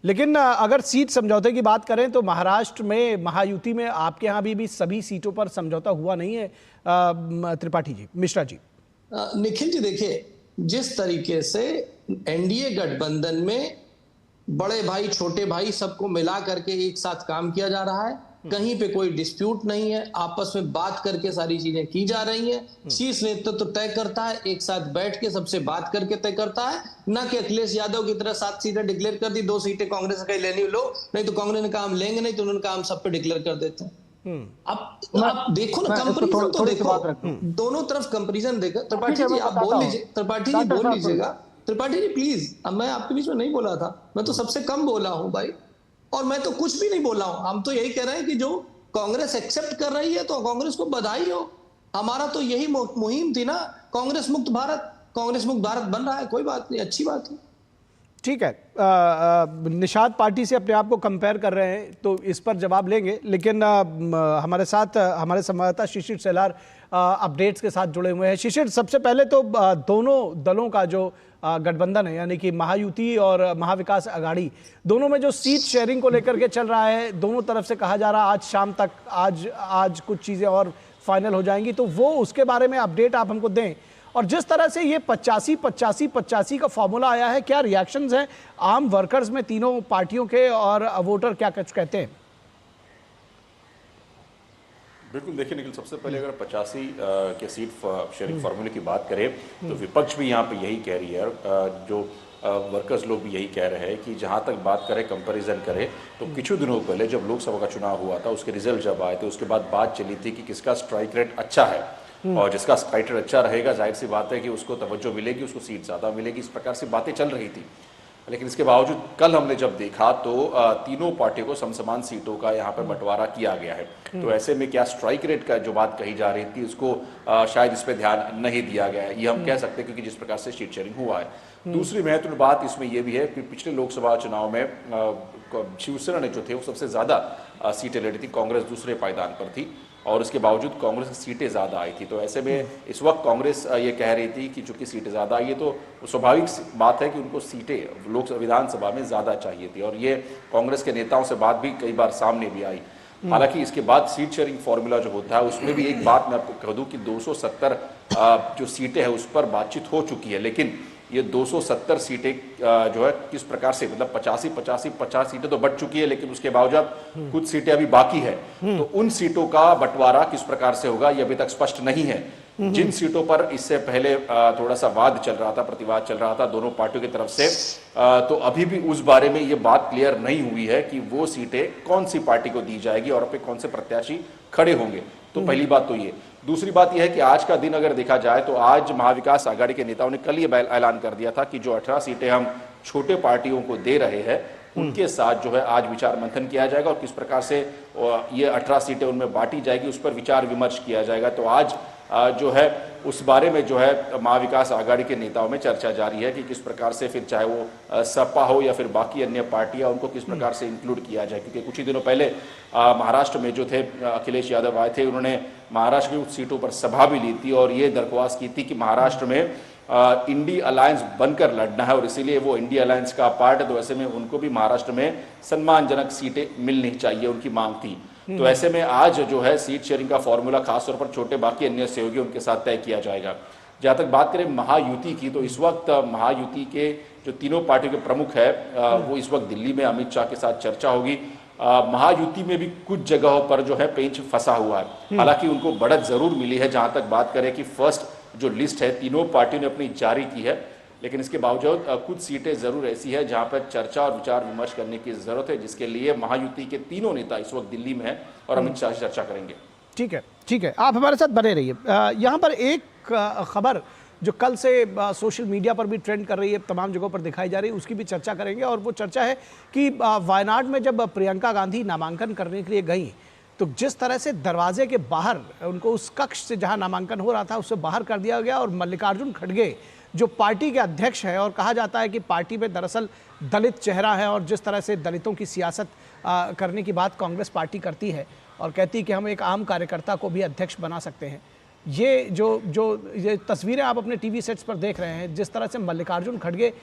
Speaker 1: लेकिन अगर सीट समझौते की बात करें तो महाराष्ट्र में महायुति में आपके यहाँ भी सभी सीटों पर समझौता हुआ नहीं है त्रिपाठी जी, मिश्रा जी।
Speaker 7: निखिल जी देखिए, जिस तरीके से एनडीए गठबंधन में बड़े भाई छोटे भाई सबको मिला करके एक साथ काम किया जा रहा है, कहीं पे कोई डिस्प्यूट नहीं है, आपस में बात करके सारी चीजें की जा रही हैं, शीर्ष नेतृत्व तय करता है, एक साथ बैठ के सबसे बात करके तय करता है, ना कि अखिलेश यादव की तरह 7 सीटें डिक्लेयर कर दी, 2 सीटें कांग्रेस कहीं लेनी लो, नहीं तो कांग्रेस ने कहा हम लेंगे, नहीं तो उन्होंने कहा हम सब पे डिक्लेयर कर देते हैं। अब देखो ना, कंपैरिजन तो देखो, दोनों तरफ कंपैरिजन देखो। त्रिपाठी जी आप बोल लीजिए, त्रिपाठी जी बोल लीजिएगा, त्रिपाठी जी प्लीज। अब मैं आपके बीच में नहीं बोला था, मैं तो सबसे कम बोला हूं भाई, और मैं तो कुछ भी नहीं बोला हूं। हम तो यही कह रहे हैं कि जो कांग्रेस एक्सेप्ट कर रही है तो कांग्रेस को बधाई हो। हमारा तो यही मुहिम थी ना, कांग्रेस मुक्त भारत, कांग्रेस मुक्त भारत बन रहा है, कोई बात नहीं, अच्छी बात है।
Speaker 1: ठीक है, निषाद पार्टी से अपने आप को कंपेयर कर रहे हैं तो इस पर जवाब लेंगे, लेकिन हमारे साथ हमारे संवाददाता शिशिर सेलार अपडेट्स के साथ जुड़े हुए हैं। शिशिर, सबसे पहले तो दोनों दलों का जो गठबंधन है, यानी कि महायुति और महाविकास अघाड़ी, दोनों में जो सीट शेयरिंग को लेकर के चल रहा है, दोनों तरफ से कहा जा रहा है आज शाम तक आज कुछ चीज़ें और फाइनल हो जाएंगी, तो वो उसके बारे में अपडेट आप हमको दें। और जिस तरह से ये 85-85-85 का फॉर्मूला आया है, क्या रिएक्शंस हैं आम वर्कर्स में तीनों पार्टियों के, और वोटर क्या कुछ कहते हैं?
Speaker 8: बिल्कुल, देखिए निखिल, सबसे पहले अगर 85 के सीट शेयरिंग फार्मूले की बात करें तो विपक्ष भी यहाँ पे यही कह रही है, जो वर्कर्स लोग भी यही कह रहे हैं कि जहाँ तक बात करें, कंपैरिजन करें, तो कुछ दिनों पहले जब लोकसभा का चुनाव हुआ था, उसके रिजल्ट जब आए थे, उसके बाद बात चली थी कि किसका स्ट्राइक रेट अच्छा है, और जिसका स्ट्राइक रेट अच्छा रहेगा जाहिर सी बात है कि उसको तवज्जो मिलेगी, उसको सीट ज़्यादा मिलेगी, इस प्रकार से बातें चल रही थी। लेकिन इसके बावजूद कल हमने जब देखा तो तीनों पार्टियों को समसमान सीटों का यहाँ पर बंटवारा किया गया है। तो ऐसे में क्या स्ट्राइक रेट का जो बात कही जा रही थी उसको शायद इस पर ध्यान नहीं दिया गया है, ये हम कह सकते हैं, क्योंकि जिस प्रकार से सीट शेयरिंग हुआ है। दूसरी महत्वपूर्ण बात इसमें यह भी है कि पिछले लोकसभा चुनाव में शिवसेना ने जो थे वो सबसे ज़्यादा सीटें लड़ी थी, कांग्रेस दूसरे पायदान पर थी, और इसके बावजूद कांग्रेस की सीटें ज़्यादा आई थी। तो ऐसे में इस वक्त कांग्रेस ये कह रही थी कि चूंकि सीटें ज़्यादा आई है तो स्वाभाविक बात है कि उनको सीटें लोकसभा विधानसभा में ज़्यादा चाहिए थी, और ये कांग्रेस के नेताओं से बात भी कई बार सामने भी आई। हालांकि इसके बाद सीट शेयरिंग फॉर्मूला जो होता है उसमें भी एक बात मैं आपको कह दूं कि 270 जो सीटें हैं उस पर बातचीत हो चुकी है, लेकिन ये 270 सीटें जो है किस प्रकार से, मतलब 50 सीटें तो बढ़ चुकी है, लेकिन उसके बावजूद कुछ सीटें अभी बाकी है, तो उन सीटों का बंटवारा किस प्रकार से होगा ये अभी तक स्पष्ट नहीं है। जिन सीटों पर इससे पहले थोड़ा सा वाद चल रहा था, प्रतिवाद चल रहा था दोनों पार्टियों की तरफ से, तो अभी भी उस बारे में ये बात क्लियर नहीं हुई है कि वो सीटें कौन सी पार्टी को दी जाएगी और पे कौन से प्रत्याशी खड़े होंगे। तो पहली बात तो ये। दूसरी बात यह है कि आज का दिन अगर देखा जाए तो आज महाविकास आघाड़ी के नेताओं ने कल ये ऐलान कर दिया था कि जो 18 सीटें हम छोटे पार्टियों को दे रहे हैं उनके साथ जो है आज विचार मंथन किया जाएगा, और किस प्रकार से ये 18 सीटें उनमें बांटी जाएगी उस पर विचार विमर्श किया जाएगा। तो आज जो है उस बारे में जो है महाविकास आघाड़ी के नेताओं में चर्चा जारी है कि किस प्रकार से फिर चाहे वो सपा हो या फिर बाकी अन्य पार्टियां, उनको किस प्रकार से इंक्लूड किया जाए। क्योंकि कुछ ही दिनों पहले महाराष्ट्र में जो थे अखिलेश यादव आए थे, उन्होंने महाराष्ट्र की कुछ सीटों पर सभा भी ली थी और ये दरख्वास्त की थी कि महाराष्ट्र में इंडी अलायंस बनकर लड़ना है और इसीलिए वो इंडी अलायंस का पार्ट है, तो ऐसे में उनको भी महाराष्ट्र में सम्मानजनक सीटें मिलनी चाहिए, उनकी मांग थी। तो ऐसे में आज जो है सीट शेयरिंग का फॉर्मूला खासतौर पर छोटे बाकी अन्य सहयोगी उनके साथ तय किया जाएगा। जहाँ तक बात करें महायुति की, तो इस वक्त महायुति के जो तीनों पार्टियों के प्रमुख है वो इस वक्त दिल्ली में अमित शाह के साथ चर्चा होगी। महायुति में भी कुछ जगहों पर जो है पेंच फंसा हुआ है, हालांकि उनको बढ़त जरूर मिली है। जहां तक बात करें कि फर्स्ट जो लिस्ट है तीनों पार्टियों ने अपनी जारी की है, लेकिन इसके बावजूद कुछ सीटें जरूर ऐसी है जहां पर चर्चा और विचार विमर्श करने की जरूरत है, जिसके लिए महायुति के तीनों नेता इस वक्त दिल्ली में है और अमित शाह से चर्चा करेंगे।
Speaker 1: ठीक है, ठीक है, आप हमारे साथ बने रहिए। यहाँ पर एक खबर जो कल से सोशल मीडिया पर भी ट्रेंड कर रही है, तमाम जगहों पर दिखाई जा रही है, उसकी भी चर्चा करेंगे। और वो चर्चा है कि वायनाड में जब प्रियंका गांधी नामांकन करने के लिए गई, तो जिस तरह से दरवाजे के बाहर उनको उस कक्ष से जहां नामांकन हो रहा था उससे बाहर कर दिया गया, और मल्लिकार्जुन खड़गे जो पार्टी के अध्यक्ष हैं, और कहा जाता है कि पार्टी में दरअसल दलित चेहरा है, और जिस तरह से दलितों की सियासत करने की बात कांग्रेस पार्टी करती है और कहती है कि हम एक आम कार्यकर्ता को भी अध्यक्ष बना सकते हैं। ये ये तस्वीरें आप अपने टीवी सेट्स पर देख रहे हैं, जिस तरह से मल्लिकार्जुन खड़गे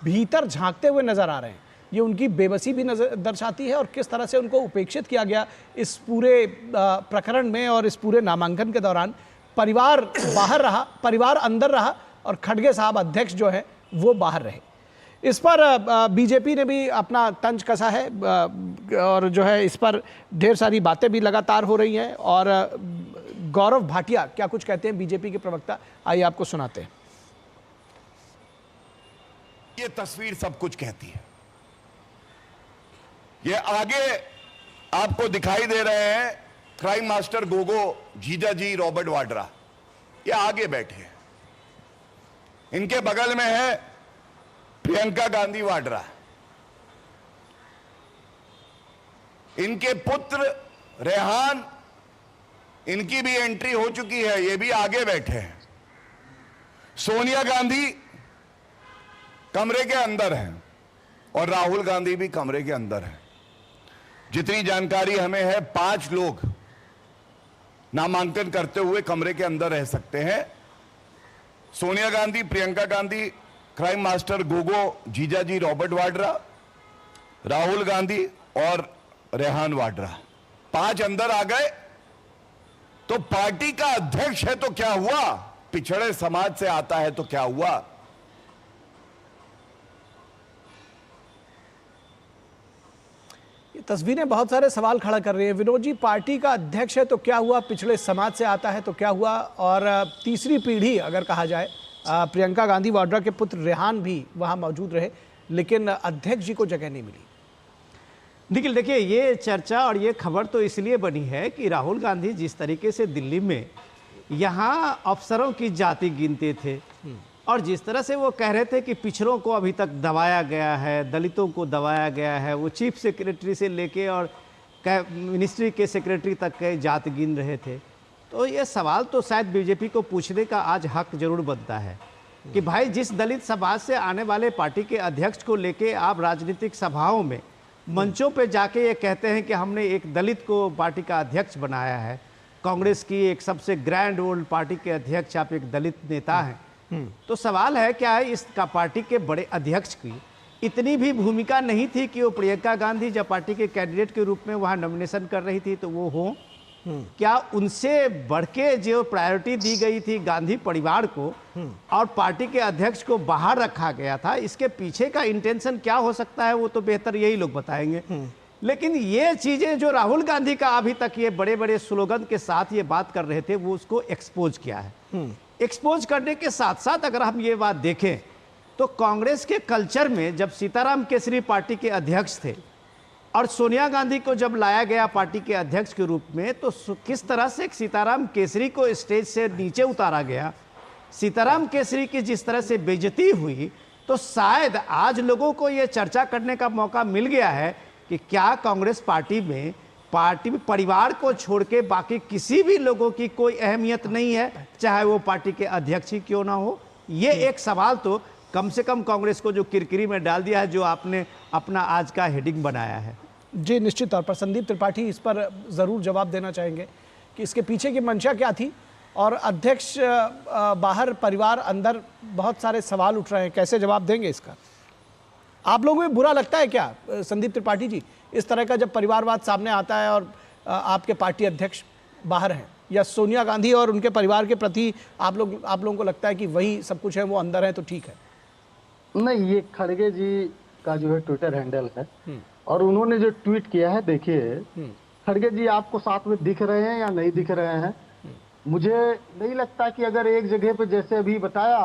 Speaker 1: भीतर झांकते हुए नजर आ रहे हैं, ये उनकी बेबसी भी नजर दर्शाती है, और किस तरह से उनको उपेक्षित किया गया इस पूरे प्रकरण में। और इस पूरे नामांकन के दौरान परिवार बाहर रहा, परिवार अंदर रहा, और खड़गे साहब अध्यक्ष जो है वो बाहर रहे। इस पर बीजेपी ने भी अपना तंज कसा है, और जो है इस पर ढेर सारी बातें भी लगातार हो रही हैं। और गौरव भाटिया क्या कुछ कहते हैं, बीजेपी के प्रवक्ता, आइए आपको सुनाते हैं।
Speaker 9: ये तस्वीर सब कुछ कहती है। ये आगे आपको दिखाई दे रहे हैं क्राइम मास्टर गोगो जीजाजी रॉबर्ट वाड्रा, ये आगे बैठे हैं। इनके बगल में है प्रियंका गांधी वाड्रा, इनके पुत्र रेहान, इनकी भी एंट्री हो चुकी है, ये भी आगे बैठे हैं। सोनिया गांधी कमरे के अंदर हैं और राहुल गांधी भी कमरे के अंदर हैं। जितनी जानकारी हमें है 5 लोग नामांकन करते हुए कमरे के अंदर रह सकते हैं। सोनिया गांधी, प्रियंका गांधी, क्राइम मास्टर गोगो जीजाजी रॉबर्ट वाड्रा, राहुल गांधी और रेहान वाड्रा, 5 अंदर आ गए। तो पार्टी का अध्यक्ष है तो क्या हुआ, पिछड़े समाज से आता है तो क्या हुआ।
Speaker 1: ये तस्वीरें बहुत सारे सवाल खड़ा कर रही हैं। विनोद जी, पार्टी का अध्यक्ष है तो क्या हुआ, पिछड़े समाज से आता है तो क्या हुआ, और तीसरी पीढ़ी अगर कहा जाए, प्रियंका गांधी वाड्रा के पुत्र रेहान भी वहां मौजूद रहे, लेकिन अध्यक्ष जी को जगह नहीं मिली।
Speaker 5: निखिल, देखिए, ये चर्चा और ये खबर तो इसलिए बनी है कि राहुल गांधी जिस तरीके से दिल्ली में यहाँ अफसरों की जाति गिनते थे, और जिस तरह से वो कह रहे थे कि पिछड़ों को अभी तक दबाया गया है, दलितों को दबाया गया है, वो चीफ सेक्रेटरी से लेके और मिनिस्ट्री के सेक्रेटरी तक के जाति गिन रहे थे। तो ये सवाल तो शायद बीजेपी को पूछने का आज हक जरूर बनता है कि भाई, जिस दलित समाज से आने वाले पार्टी के अध्यक्ष को लेके आप राजनीतिक सभाओं में, मंचों पे जाके ये कहते हैं कि हमने एक दलित को पार्टी का अध्यक्ष बनाया है, कांग्रेस की एक सबसे ग्रैंड ओल्ड पार्टी के अध्यक्ष आप एक दलित नेता हैं। तो सवाल है, क्या है इसका पार्टी के बड़े अध्यक्ष की इतनी भी भूमिका नहीं थी कि वो प्रियंका गांधी जब पार्टी के कैंडिडेट के रूप में वहां नॉमिनेशन कर रही थी तो वो हो, क्या उनसे बढ़ के जो प्रायोरिटी दी गई थी गांधी परिवार को और पार्टी के अध्यक्ष को बाहर रखा गया था, इसके पीछे का इंटेंशन क्या हो सकता है वो तो बेहतर यही लोग बताएंगे। लेकिन ये चीजें जो राहुल गांधी का अभी तक ये बड़े बड़े स्लोगन के साथ ये बात कर रहे थे, वो उसको एक्सपोज किया है। एक्सपोज करने के साथ साथ अगर हम ये बात देखें तो कांग्रेस के कल्चर में जब सीताराम केसरी पार्टी के अध्यक्ष थे और सोनिया गांधी को जब लाया गया पार्टी के अध्यक्ष के रूप में, तो किस तरह से सीताराम केसरी को स्टेज से नीचे उतारा गया, सीताराम केसरी की जिस तरह से बेइज्जती हुई, तो शायद आज लोगों को ये चर्चा करने का मौका मिल गया है कि क्या कांग्रेस पार्टी में परिवार को छोड़ के बाकी किसी भी लोगों की कोई अहमियत नहीं है, चाहे वो पार्टी के अध्यक्ष ही क्यों ना हो। ये एक सवाल तो कम से कम कांग्रेस को जो किरकिरी में डाल दिया है, जो आपने अपना आज का हेडिंग बनाया है।
Speaker 1: जी, निश्चित तौर पर संदीप त्रिपाठी इस पर ज़रूर जवाब देना चाहेंगे कि इसके पीछे की मंशा क्या थी, और अध्यक्ष बाहर, परिवार अंदर, बहुत सारे सवाल उठ रहे हैं, कैसे जवाब देंगे इसका। आप लोगों में बुरा लगता है क्या संदीप त्रिपाठी जी, इस तरह का जब परिवारवाद सामने आता है और आपके पार्टी अध्यक्ष बाहर हैं? या सोनिया गांधी और उनके परिवार के प्रति आप लोगों को लगता है कि वही सब कुछ है, वो अंदर है तो ठीक है?
Speaker 6: नहीं, ये खड़गे जी का जो है ट्विटर हैंडल है और उन्होंने जो ट्वीट किया है, देखिए खड़गे जी आपको साथ में दिख रहे हैं या नहीं दिख रहे हैं? मुझे नहीं लगता कि अगर एक जगह पे जैसे अभी बताया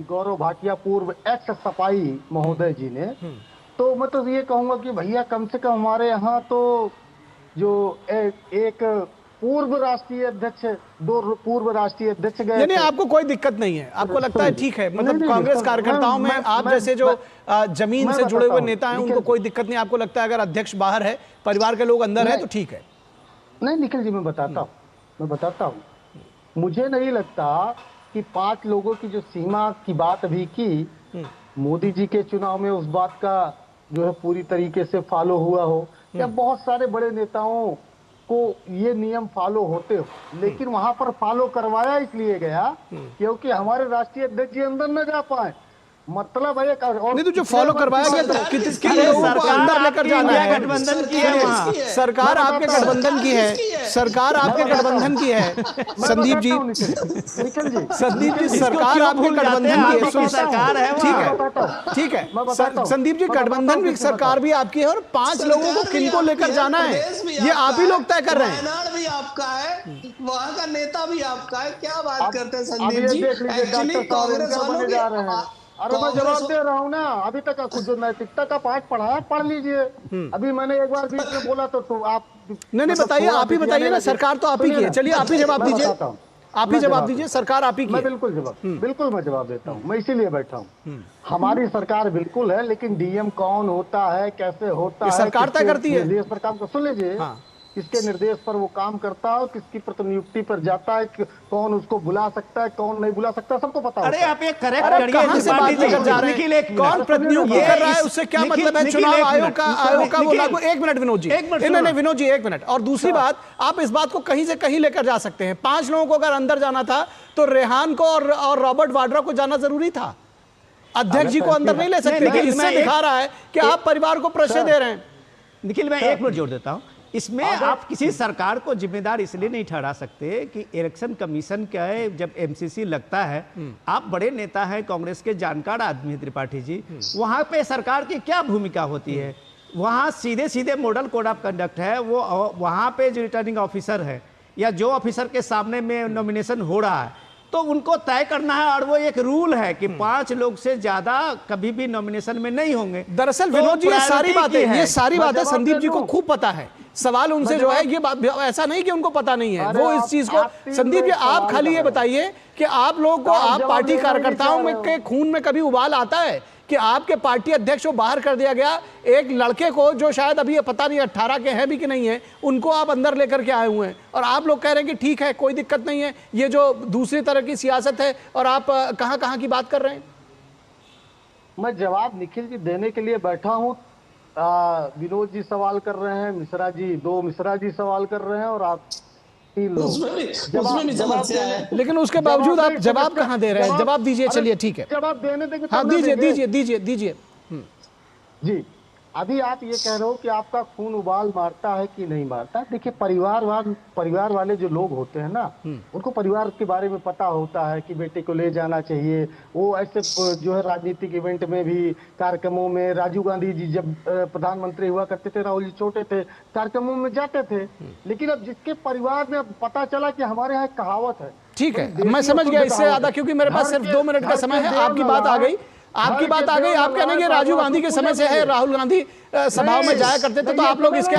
Speaker 6: गौरव भाटिया पूर्व एक्स सफाई महोदय जी ने, तो मैं तो ये कहूंगा कि भैया कम से कम हमारे यहाँ तो जो एक पूर्व राष्ट्रीय अध्यक्ष, 2 पूर्व राष्ट्रीय अध्यक्ष गए।
Speaker 1: यानी आपको कोई दिक्कत नहीं है, आपको लगता है ठीक है, मतलब कांग्रेस कार्यकर्ताओं में आप जैसे जो जमीन से जुड़े हुए नेता हैं उनको कोई दिक्कत नहीं, आपको लगता है अगर अध्यक्ष बाहर है, परिवार के लोग अंदर है तो ठीक है?
Speaker 6: नहीं निखिल जी, मैं बताता हूँ, मुझे नहीं लगता कि 5 लोगों की जो सीमा की बात अभी की, मोदी जी के चुनाव में उस बात का जो है पूरी तरीके से फॉलो हुआ हो, या बहुत सारे बड़े नेताओं को ये नियम फॉलो होते हो, लेकिन वहां पर फॉलो करवाया इसलिए गया क्योंकि हमारे राष्ट्रीय अध्यक्ष जी अंदर न जा पाए। मतलब है
Speaker 1: नहीं तो जो फॉलो करवाया गया तो किन लोगों को अंदर लेकर जाना है?
Speaker 5: गठबंधन की है वहाँ,
Speaker 1: सरकार आपके गठबंधन की है, सरकार आपके गठबंधन की है। संदीप जी, सरकार आपके गठबंधन की है,
Speaker 5: सरकार है,
Speaker 1: ठीक है। संदीप जी, गठबंधन भी सरकार भी आपकी है और 5 लोगों को किनको लेकर जाना है ये आप ही लोग तय कर रहे हैं।
Speaker 7: वायनाड भी आपका है, वहाँ का नेता भी आपका है, क्या बात करते हैं संदीप जी? एक्चुअली कांग्रेस वालों के
Speaker 6: अरे मैं जवाब दे रहा हूँ ना, अभी तक कुछ जो नैतिकता का पाठ पढ़ा है पढ़ लीजिए। अभी मैंने एक बार बीच में बोला तो आप
Speaker 1: नहीं बताइए, आप ही बताइए ना, सरकार तो आप ही की है। चलिए आप ही जवाब दीजिए, आप ही जवाब दीजिए, सरकार आप ही की है।
Speaker 6: बिल्कुल मैं जवाब देता हूँ, मैं इसीलिए बैठा हूँ। हमारी सरकार बिल्कुल है, लेकिन डीएम कौन होता है, कैसे होता है,
Speaker 1: सरकार तय करती है।
Speaker 6: निर्देश पर काम सुन लीजिए, किसके निर्देश पर वो काम करता है, किसकी प्रतिनियुक्ति पर जाता है, कौन उसको बुला सकता है, कौन नहीं बुला सकता, सबको पता होता है।
Speaker 5: अरे आप ये करेक्ट करिए, कहां से बात लेकर जा रहे हैं? कौन प्रतिनियुक्ति कर रहा है, उससे क्या मतलब है? चुनाव आयोग का वो लागू। एक मिनट विनोद जी, नहीं विनोद जी, 1 मिनट। और दूसरी बात, आप इस बात को कहीं से कहीं लेकर जा सकते हैं। 5 लोगों को अगर अंदर जाना था तो रेहान को और रॉबर्ट वाड्रा को जाना जरूरी था, अध्यक्ष जी को अंदर नहीं ले सकते। इससे दिखा रहा है कि आप परिवार को प्रश्रय दे रहे हैं। निखिल, मैं 1 मिनट जोड़ देता हूं। इसमें आप किसी सरकार को जिम्मेदार इसलिए नहीं ठहरा सकते कि इलेक्शन कमीशन का जब एमसीसी लगता है, आप बड़े नेता हैं, कांग्रेस के जानकार आदमी हैं त्रिपाठी जी, वहां पे सरकार की क्या भूमिका होती है? वहां सीधे सीधे मॉडल कोड ऑफ कंडक्ट है, वो वहां पे जो रिटर्निंग ऑफिसर है या जो ऑफिसर के सामने में नॉमिनेशन हो रहा है तो उनको तय करना है, और वो एक रूल है कि 5 लोग से ज्यादा कभी भी नॉमिनेशन में नहीं होंगे।
Speaker 1: दरअसल विनोद जी, ये सारी बातें संदीप जी को खूब पता है। सवाल उनसे जो है, ये बात ऐसा नहीं कि उनको पता नहीं है, वो इस चीज को। संदीप जी, आप खाली ये बताइए कि आप लोगों को, आप पार्टी कार्यकर्ताओं में के खून में कभी उबाल आता है कि आपके पार्टी अध्यक्ष को बाहर कर दिया गया, एक लड़के को जो शायद अभी पता नहीं 18 के हैं भी कि नहीं है, उनको आप अंदर लेकर के आए हुए हैं, और आप लोग कह रहे हैं कि ठीक है, कोई दिक्कत नहीं है, ये जो दूसरी तरह की सियासत है, और आप कहां की बात कर रहे हैं?
Speaker 6: मैं जवाब निखिल जी देने के लिए बैठा हूं। विनोद जी सवाल कर रहे हैं, मिश्रा जी सवाल कर रहे हैं, और आप 3 लोग।
Speaker 7: उसमें भी समस्या है,
Speaker 1: लेकिन उसके बावजूद आप जवाब कहां दे रहे हैं? जवाब दीजिए, चलिए ठीक है,
Speaker 6: जवाब देने देंगे।
Speaker 1: हाँ दीजिए।
Speaker 6: जी, अभी आप ये कह रहे हो कि आपका खून उबाल मारता है कि नहीं मारता। देखिए, परिवार वाले जो लोग होते हैं ना, उनको परिवार के बारे में पता होता है कि बेटे को ले जाना चाहिए। वो ऐसे जो है राजनीतिक इवेंट में भी, कार्यक्रमों में, राजीव गांधी जी जब प्रधानमंत्री हुआ करते थे, राहुल जी छोटे थे, कार्यक्रमों में जाते थे। लेकिन अब जिसके परिवार में पता चला कि हमारे यहाँ एक कहावत है,
Speaker 1: ठीक है, मैं समझ गया। इससे ज्यादा, क्योंकि मेरे पास सिर्फ 2 मिनट का समय है, आपकी बात आ गई। आप कहने के राजीव गांधी के समय से है, राहुल गांधी सभाओं में जाया करते थे, तो आप लोग इसके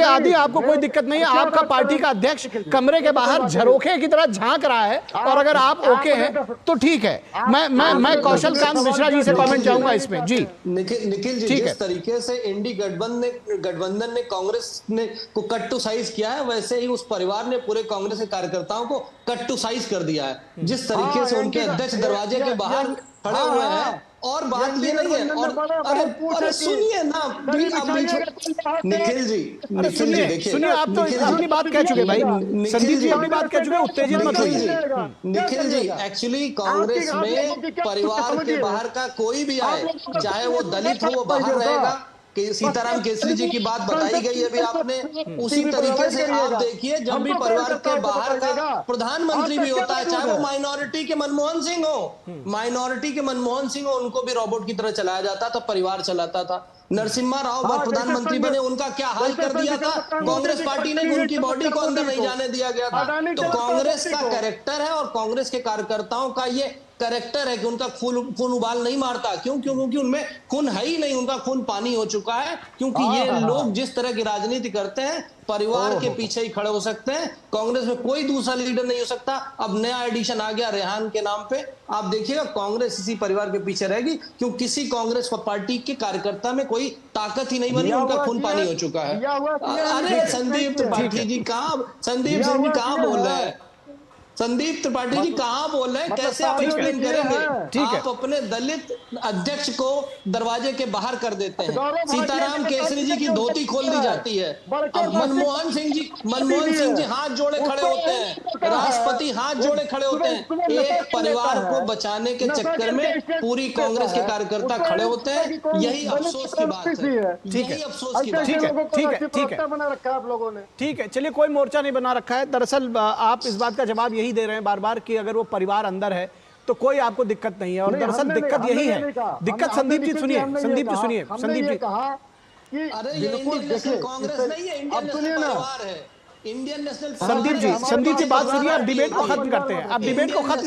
Speaker 1: आदी हैं, आपको कोई दिक्कत नहीं है। आपका पार्टी का अध्यक्ष कमरे के बाहर झरोखे की तरह झांक रहा है, और अगर आप ओके हैं तो ठीक है। मैं कौशल कांत मिश्रा जी से कमेंट चाहूंगा इसमें। जी
Speaker 7: निखिल जी, जिस तरीके से इंडी गठबंधन ने कांग्रेस ने को कट टू साइज किया है, वैसे ही उस परिवार ने पूरे कांग्रेस के कार्यकर्ताओं को कट टू साइज कर दिया है। जिस तरीके से उनके अध्यक्ष दरवाजे के बाहर खड़े हुए हैं, और बात ये नहीं है, और अरे सुनिए ना, निखिल जी देखिए,
Speaker 1: सुनिए, आप तो अपनी बात कह चुके भाई, संदीप जी अपनी बात कह चुके, उत्तेजित मत होइए।
Speaker 7: निखिल जी, एक्चुअली कांग्रेस में परिवार के बाहर का कोई भी आए, चाहे वो दलित हो, वो बाहर रहेगा, सीताराम केसरी जी की बात बताई गई अभी आपने, उसी तरीके से आप देखिए जब भी परिवार के बाहर का प्रधानमंत्री भी होता है, चाहे वो माइनॉरिटी के मनमोहन सिंह हो, उनको भी रोबोट की तरह चलाया जाता था, परिवार चलाता था। नरसिम्हा राव प्रधानमंत्री बने, उनका क्या हाल कर दिया था कांग्रेस पार्टी ने, उनकी बॉडी को अंदर नहीं जाने दिया गया था। तो कांग्रेस का कैरेक्टर है और कांग्रेस के कार्यकर्ताओं का ये कैरेक्टर है कि उनका खून उबाल नहीं मारता। क्यों? क्योंकि उनमें खून है ही नहीं, उनका खून पानी हो चुका है। क्योंकि ये लोग जिस तरह की राजनीति करते हैं, परिवार के पीछे ही खड़े हो सकते हैं। कांग्रेस में कोई दूसरा लीडर नहीं हो सकता। अब नया एडिशन आ गया रेहान के नाम पे, आप देखिएगा कांग्रेस इसी परिवार के पीछे रहेगी, क्योंकि किसी कांग्रेस पार्टी के कार्यकर्ता में कोई ताकत ही नहीं बनी, उनका खून पानी हो चुका है। अरे संदीप त्रिपाठी जी कहाँ बोल रहे हैं? संदीप त्रिपाठी जी कहाँ बोल रहे हैं? कैसे आप एक्सप्लेन करेंगे? आप अपने दलित अध्यक्ष को दरवाजे के बाहर कर देते हैं, सीताराम केसरी जी की धोती खोल दी जाती है, अब मनमोहन सिंह जी हाथ जोड़े खड़े होते हैं, राष्ट्रपति हाथ जोड़े खड़े होते हैं। एक परिवार को बचाने के चक्कर में पूरी कांग्रेस के कार्यकर्ता खड़े होते हैं। यही अफसोस की बात है, यही अफसोस की बात है।
Speaker 1: ठीक है, चलिए कोई मोर्चा नहीं बना रखा है। दरअसल आप इस बात का जवाब यही दे रहे हैं बार बार कि अगर वो परिवार अंदर है तो कोई आपको दिक्कत नहीं है, और दरअसल दिक्कत यही है। दिक्कत संदीप जी सुनिए, संदीप जी
Speaker 7: अरे ये इंडियन नेशनल कांग्रेस नहीं है, इंडियन नेशनल परिवार है, इंडियन नेशनल।
Speaker 1: संदीप जी बात सुनिए, आप डिबेट को खत्म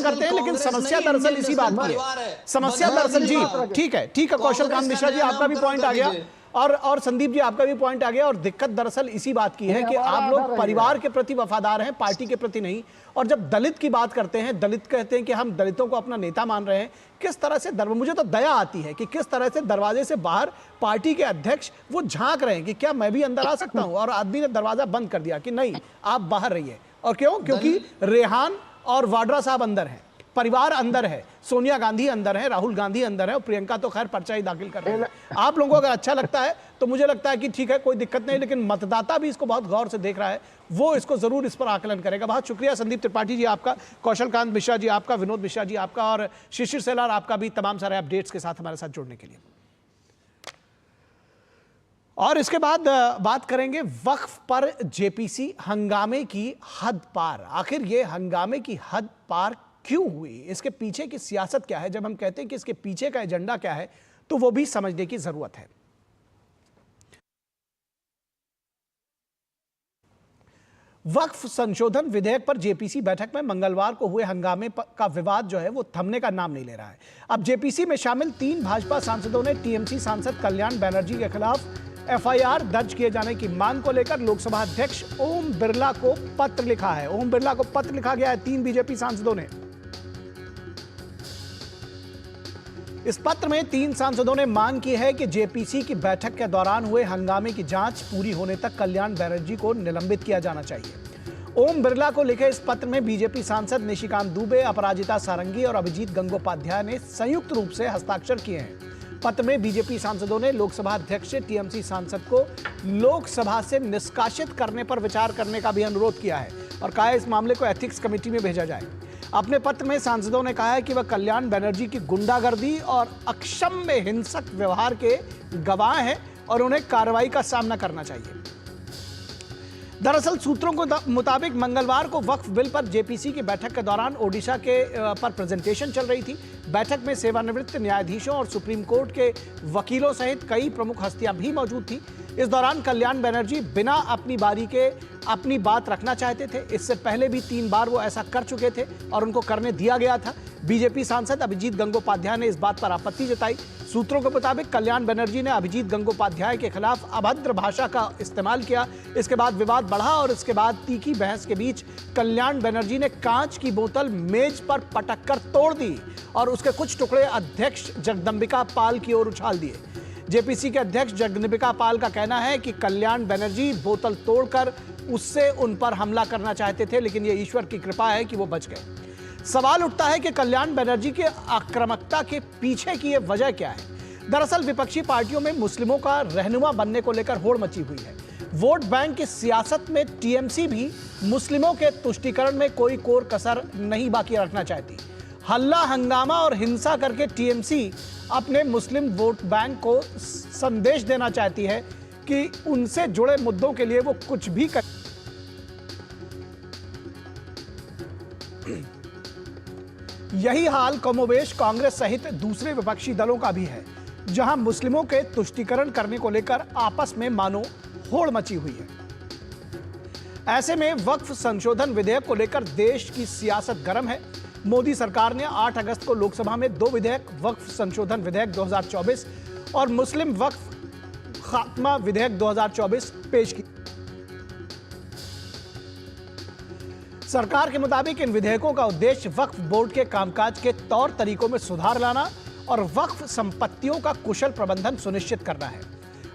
Speaker 1: करते हैं, लेकिन समस्या दरअसल इसी बात की है। समस्या दरअसल जी ठीक है कौशल कांत मिश्रा जी आपका भी पॉइंट आ गया, और संदीप जी आपका भी पॉइंट आ गया। और दिक्कत दरअसल इसी बात की है कि आप लोग परिवार के प्रति वफादार हैं, पार्टी के प्रति नहीं। और जब दलित की बात करते हैं, दलित कहते हैं कि हम दलितों को अपना नेता मान रहे हैं, किस तरह से मुझे तो दया आती है कि किस तरह से दरवाजे से बाहर पार्टी के अध्यक्ष वो झांक रहे हैं कि क्या मैं भी अंदर आ सकता हूं, और आदमी ने दरवाजा बंद कर दिया कि नहीं आप बाहर रहिए। और क्यों? क्योंकि रेहान और वाड्रा साहब अंदर हैं, परिवार अंदर है, सोनिया गांधी अंदर है, राहुल गांधी अंदर है, और प्रियंका तो खैर पर्चा ही दाखिल कर रहे हैं। आप लोगों को अगर अच्छा लगता है तो मुझे लगता है कि ठीक है, कोई दिक्कत नहीं, लेकिन मतदाता भी इसको बहुत गौर से देख रहा है, वो इसको जरूर इस पर आकलन करेगा। बहुत शुक्रिया संदीप त्रिपाठी जी आपका, कौशल कांत मिश्रा जी आपका, विनोद मिश्रा जी आपका, और शिशिर सेलार आपका भी तमाम सारे अपडेट्स के साथ हमारे साथ जुड़ने के लिए। और इसके बाद बात करेंगे वक्फ पर जेपीसी हंगामे की हद पार। आखिर ये हंगामे की हद पार क्यों हुई, इसके पीछे की सियासत क्या है? जब हम कहते हैं कि इसके पीछे का एजेंडा क्या है, तो वो भी समझने की जरूरत है। वक्फ संशोधन विधेयक पर जेपीसी बैठक में मंगलवार को हुए हंगामे का विवाद जो है वो थमने का नाम नहीं ले रहा है। अब जेपीसी में शामिल 3 भाजपा सांसदों ने टीएमसी सांसद कल्याण बनर्जी के खिलाफ एफआईआर दर्ज किए जाने की मांग को लेकर लोकसभा अध्यक्ष ओम बिरला को पत्र लिखा है। ओम बिरला को पत्र लिखा गया है 3 बीजेपी सांसदों ने। इस पत्र में 3 सांसदों ने मांग की है कि जेपीसी की बैठक के दौरान हुए हंगामे की जांच पूरी होने तक कल्याण बनर्जी को निलंबित किया जाना चाहिए। ओम बिरला को लिखे इस पत्र में बीजेपी सांसद निशिकांत दुबे, अपराजिता सारंगी और अभिजीत गंगोपाध्याय ने संयुक्त रूप से हस्ताक्षर किए हैं। पत्र में बीजेपी सांसदों ने लोकसभा अध्यक्ष से टीएमसी सांसद को लोकसभा से निष्कासित करने पर विचार करने का भी अनुरोध किया है और कहा है इस मामले को एथिक्स कमेटी में भेजा जाए। अपने पत्र में सांसदों ने कहा है कि वह कल्याण बनर्जी की गुंडागर्दी और अक्षम्य हिंसक व्यवहार के गवाह हैं और उन्हें कार्रवाई का सामना करना चाहिए। दरअसल सूत्रों के मुताबिक मंगलवार को वक्फ बिल पर जेपीसी की बैठक के दौरान ओडिशा के पर प्रेजेंटेशन चल रही थी। बैठक में सेवानिवृत्त न्यायाधीशों और सुप्रीम कोर्ट के वकीलों सहित कई प्रमुख हस्तियां भी मौजूद थी। इस दौरान कल्याण बनर्जी बिना अपनी बारी के अपनी बात रखना चाहते थे। इससे पहले भी 3 बार वो ऐसा कर चुके थे और उनको करने दिया गया था। बीजेपी सांसद अभिजीत गंगोपाध्याय ने इस बात पर आपत्ति जताई। सूत्रों के मुताबिक कल्याण बनर्जी ने अभिजीत गंगोपाध्याय के खिलाफ अभद्र भाषा का इस्तेमाल किया। इसके बाद विवाद बढ़ा और इसके बाद तीखी बहस के बीच कल्याण बनर्जी ने कांच की बोतल मेज पर पटक कर तोड़ दी और उसके कुछ टुकड़े अध्यक्ष जगदंबिका पाल की ओर उछाल दिए। जेपीसी के अध्यक्ष जगदंबिका पाल का कहना है कि कल्याण बनर्जी बोतल तोड़कर उससे उन पर हमला करना चाहते थे, लेकिन यह ईश्वर की कृपा है कि वो बच गए। सवाल उठता है कि कल्याण बनर्जी के आक्रामकता के पीछे की यह वजह क्या है। दरअसल विपक्षी पार्टियों में मुस्लिमों का रहनुमा बनने को लेकर होड़ मची हुई है। वोट बैंक की सियासत में टीएमसी भी मुस्लिमों के तुष्टीकरण में कोई कोर कसर नहीं बाकी रखना चाहती। हल्ला हंगामा और हिंसा करके टीएमसी अपने मुस्लिम वोट बैंक को संदेश देना चाहती है कि उनसे जुड़े मुद्दों के लिए वो कुछ भी कर। यही हाल कमोबेश कांग्रेस सहित दूसरे विपक्षी दलों का भी है, जहां मुस्लिमों के तुष्टीकरण करने को लेकर आपस में मानो होड़ मची हुई है। ऐसे में वक्फ संशोधन विधेयक को लेकर देश की सियासत गर्म है। मोदी सरकार ने 8 अगस्त को लोकसभा में 2 विधेयक, वक्फ संशोधन विधेयक 2024 और मुस्लिम वक्फ खात्मा विधेयक 2024 पेश की। सरकार के मुताबिक इन विधेयकों का उद्देश्य वक्फ बोर्ड के कामकाज के तौर तरीकों में सुधार लाना और वक्फ संपत्तियों का कुशल प्रबंधन सुनिश्चित करना है।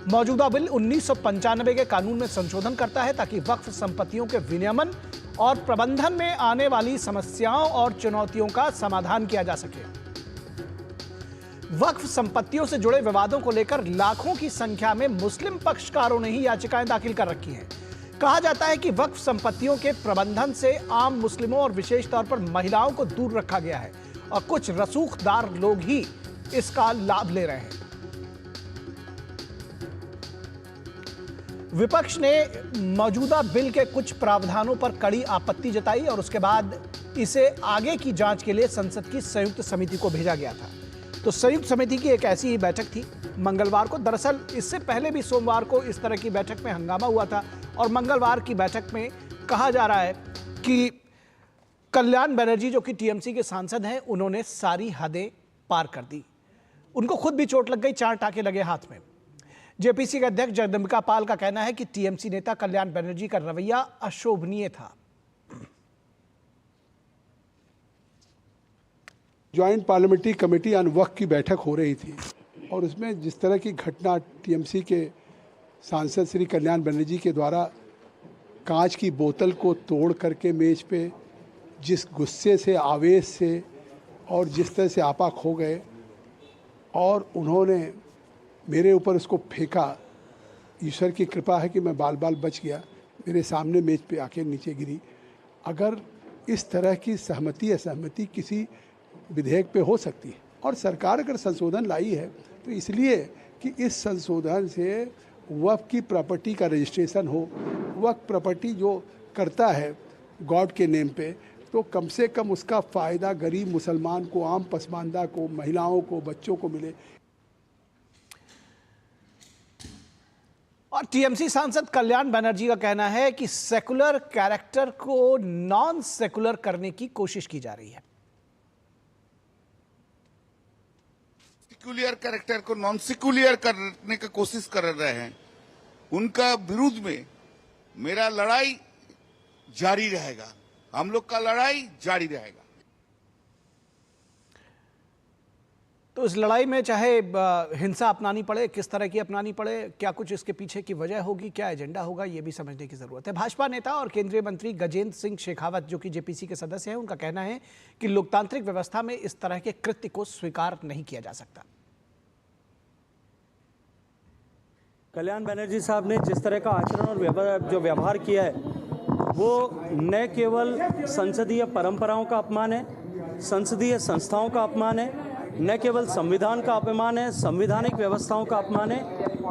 Speaker 1: मौजूदा बिल 1995 के कानून में संशोधन करता है ताकि वक्फ संपत्तियों के विनियमन और प्रबंधन में आने वाली समस्याओं और चुनौतियों का समाधान किया जा सके। वक्फ संपत्तियों से जुड़े विवादों को लेकर लाखों की संख्या में मुस्लिम पक्षकारों ने ही याचिकाएं दाखिल कर रखी हैं। कहा जाता है कि वक्फ संपत्तियों के प्रबंधन से आम मुस्लिमों और विशेष तौर पर महिलाओं को दूर रखा गया है और कुछ रसूखदार लोग ही इसका लाभ ले रहे हैं। विपक्ष ने मौजूदा बिल के कुछ प्रावधानों पर कड़ी आपत्ति जताई और उसके बाद इसे आगे की जांच के लिए संसद की संयुक्त समिति को भेजा गया था। तो संयुक्त समिति की एक ऐसी ही बैठक थी मंगलवार को। दरअसल इससे पहले भी सोमवार को इस तरह की बैठक में हंगामा हुआ था और मंगलवार की बैठक में कहा जा रहा है कि कल्याण बनर्जी जो कि टीएमसी के सांसद हैं, उन्होंने सारी हदें पार कर दी। उनको खुद भी चोट लग गई, 4 टाके लगे हाथ में। जेपीसी के अध्यक्ष जगदंबिका पाल का कहना है कि टीएमसी नेता कल्याण बनर्जी का रवैया अशोभनीय था।
Speaker 10: ज्वाइंट पार्लियामेंट्री कमेटी ऑन वक्फ की बैठक हो रही थी और उसमें जिस तरह की घटना टीएमसी के सांसद श्री कल्याण बनर्जी के द्वारा कांच की बोतल को तोड़ करके मेज पे जिस गुस्से से, आवेश से और जिस तरह से आपा खो गए और उन्होंने मेरे ऊपर उसको फेंका। ईश्वर की कृपा है कि मैं बाल बाल बच गया, मेरे सामने मेज पे आके नीचे गिरी। अगर इस तरह की सहमति असहमति किसी विधेयक पे हो सकती है और सरकार अगर संशोधन लाई है तो इसलिए कि इस संशोधन से वक्फ की प्रॉपर्टी का रजिस्ट्रेशन हो। वक्फ प्रॉपर्टी जो करता है गॉड के नेम पे, तो कम से कम उसका फ़ायदा गरीब मुसलमान को, आम पसमानदा को, महिलाओं को, बच्चों को मिले।
Speaker 1: और टीएमसी सांसद कल्याण बनर्जी का कहना है कि सेकुलर कैरेक्टर को नॉन सेकुलर करने की कोशिश की जा रही है।
Speaker 11: सेक्युलर कैरेक्टर को नॉन सेक्युलर करने की कोशिश कर रहे हैं। उनका विरुद्ध में मेरा लड़ाई जारी रहेगा, हम लोग का लड़ाई जारी रहेगा।
Speaker 1: तो इस लड़ाई में चाहे हिंसा अपनानी पड़े, किस तरह की अपनानी पड़े, क्या कुछ इसके पीछे की वजह होगी, क्या एजेंडा होगा, ये भी समझने की जरूरत है। भाजपा नेता और केंद्रीय मंत्री गजेंद्र सिंह शेखावत जो कि जेपीसी के सदस्य हैं, उनका कहना है कि लोकतांत्रिक व्यवस्था में इस तरह के कृत्य को स्वीकार नहीं किया जा सकता।
Speaker 12: कल्याण बनर्जी साहब ने जिस तरह का आचरण और जो व्यवहार किया है वो न केवल संसदीय परंपराओं का अपमान है, संसदीय संस्थाओं का अपमान है, न केवल संविधान का अपमान है, संवैधानिक व्यवस्थाओं का अपमान है।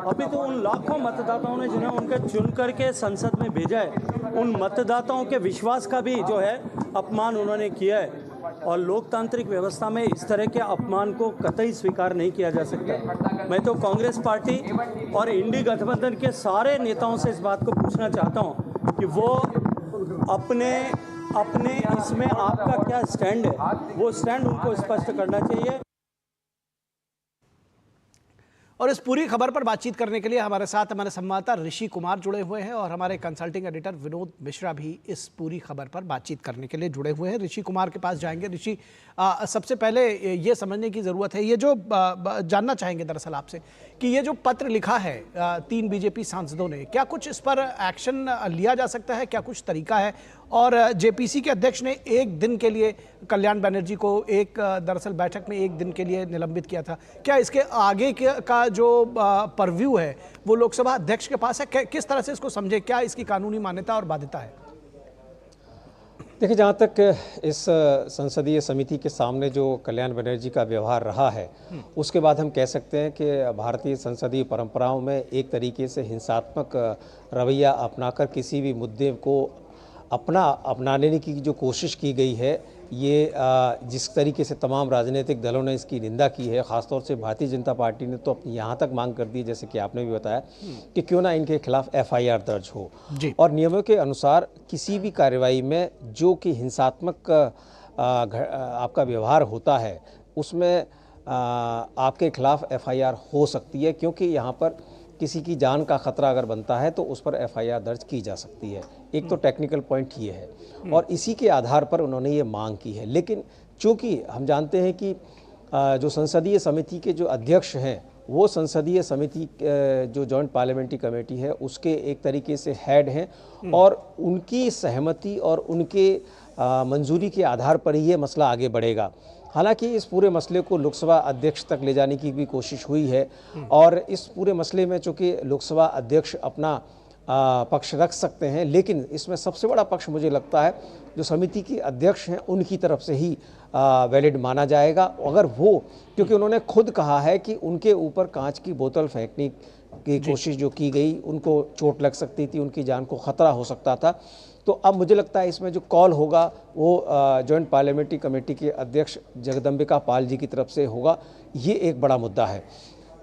Speaker 12: अभी तो उन लाखों मतदाताओं ने जिन्हें उनके चुन करके संसद में भेजा है, उन मतदाताओं के विश्वास का भी जो है अपमान उन्होंने किया है और लोकतांत्रिक व्यवस्था में इस तरह के अपमान को कतई स्वीकार नहीं किया जा सकता। मैं तो कांग्रेस पार्टी और इंडी गठबंधन के सारे नेताओं से इस बात को पूछना चाहता हूं कि वो अपने इसमें आपका क्या स्टैंड है, वो स्टैंड उनको स्पष्ट करना चाहिए।
Speaker 1: और इस पूरी खबर पर बातचीत करने के लिए हमारे साथ हमारे संवाददाता ऋषि कुमार जुड़े हुए हैं और हमारे कंसल्टिंग एडिटर विनोद मिश्रा भी इस पूरी खबर पर बातचीत करने के लिए जुड़े हुए हैं। ऋषि कुमार के पास जाएंगे। ऋषि, सबसे पहले ये समझने की ज़रूरत है, ये जो जानना चाहेंगे दरअसल आपसे कि ये जो पत्र लिखा है 3 बीजेपी सांसदों ने, क्या कुछ इस पर एक्शन लिया जा सकता है, क्या कुछ तरीका है? और जेपीसी के अध्यक्ष ने 1 दिन के लिए कल्याण बनर्जी को दरअसल बैठक में 1 दिन के लिए निलंबित किया था। क्या इसके आगे का जो परव्यू है वो लोकसभा अध्यक्ष के पास है? किस तरह से इसको समझे, क्या इसकी कानूनी मान्यता और बाध्यता है?
Speaker 13: देखिए, जहाँ तक इस संसदीय समिति के सामने जो कल्याण बनर्जी का व्यवहार रहा है, उसके बाद हम कह सकते हैं कि भारतीय संसदीय परंपराओं में एक तरीके से हिंसात्मक रवैया अपनाकर किसी भी मुद्दे को अपनाने की जो कोशिश की गई है, ये जिस तरीके से तमाम राजनीतिक दलों ने इसकी निंदा की है, ख़ासतौर से भारतीय जनता पार्टी ने तो अपनी यहाँ तक मांग कर दी, जैसे कि आपने भी बताया, कि क्यों ना इनके खिलाफ FIR दर्ज हो। और नियमों के अनुसार किसी भी कार्रवाई में जो कि हिंसात्मक आपका व्यवहार होता है, उसमें आपके खिलाफ FIR हो सकती है, क्योंकि यहाँ पर किसी की जान का खतरा अगर बनता है तो उस पर FIR दर्ज की जा सकती है। एक तो टेक्निकल पॉइंट ये है और इसी के आधार पर उन्होंने ये मांग की है। लेकिन चूंकि हम जानते हैं कि जो संसदीय समिति के जो अध्यक्ष हैं, वो संसदीय समिति जो जॉइंट पार्लियामेंट्री कमेटी है उसके एक तरीके से हेड हैं और उनकी सहमति और उनके मंजूरी के आधार पर ही ये मसला आगे बढ़ेगा। हालांकि इस पूरे मसले को लोकसभा अध्यक्ष तक ले जाने की भी कोशिश हुई है और इस पूरे मसले में चूँकि लोकसभा अध्यक्ष अपना पक्ष रख सकते हैं, लेकिन इसमें सबसे बड़ा पक्ष मुझे लगता है जो समिति के अध्यक्ष हैं उनकी तरफ से ही वैलिड माना जाएगा। अगर वो, क्योंकि उन्होंने खुद कहा है कि उनके ऊपर कांच की बोतल फेंकने की कोशिश जो की गई, उनको चोट लग सकती थी, उनकी जान को खतरा हो सकता था। तो अब मुझे लगता है इसमें जो कॉल होगा वो जॉइंट पार्लियामेंट्री कमेटी के अध्यक्ष जगदम्बिका पाल जी की तरफ से होगा। ये एक बड़ा मुद्दा है।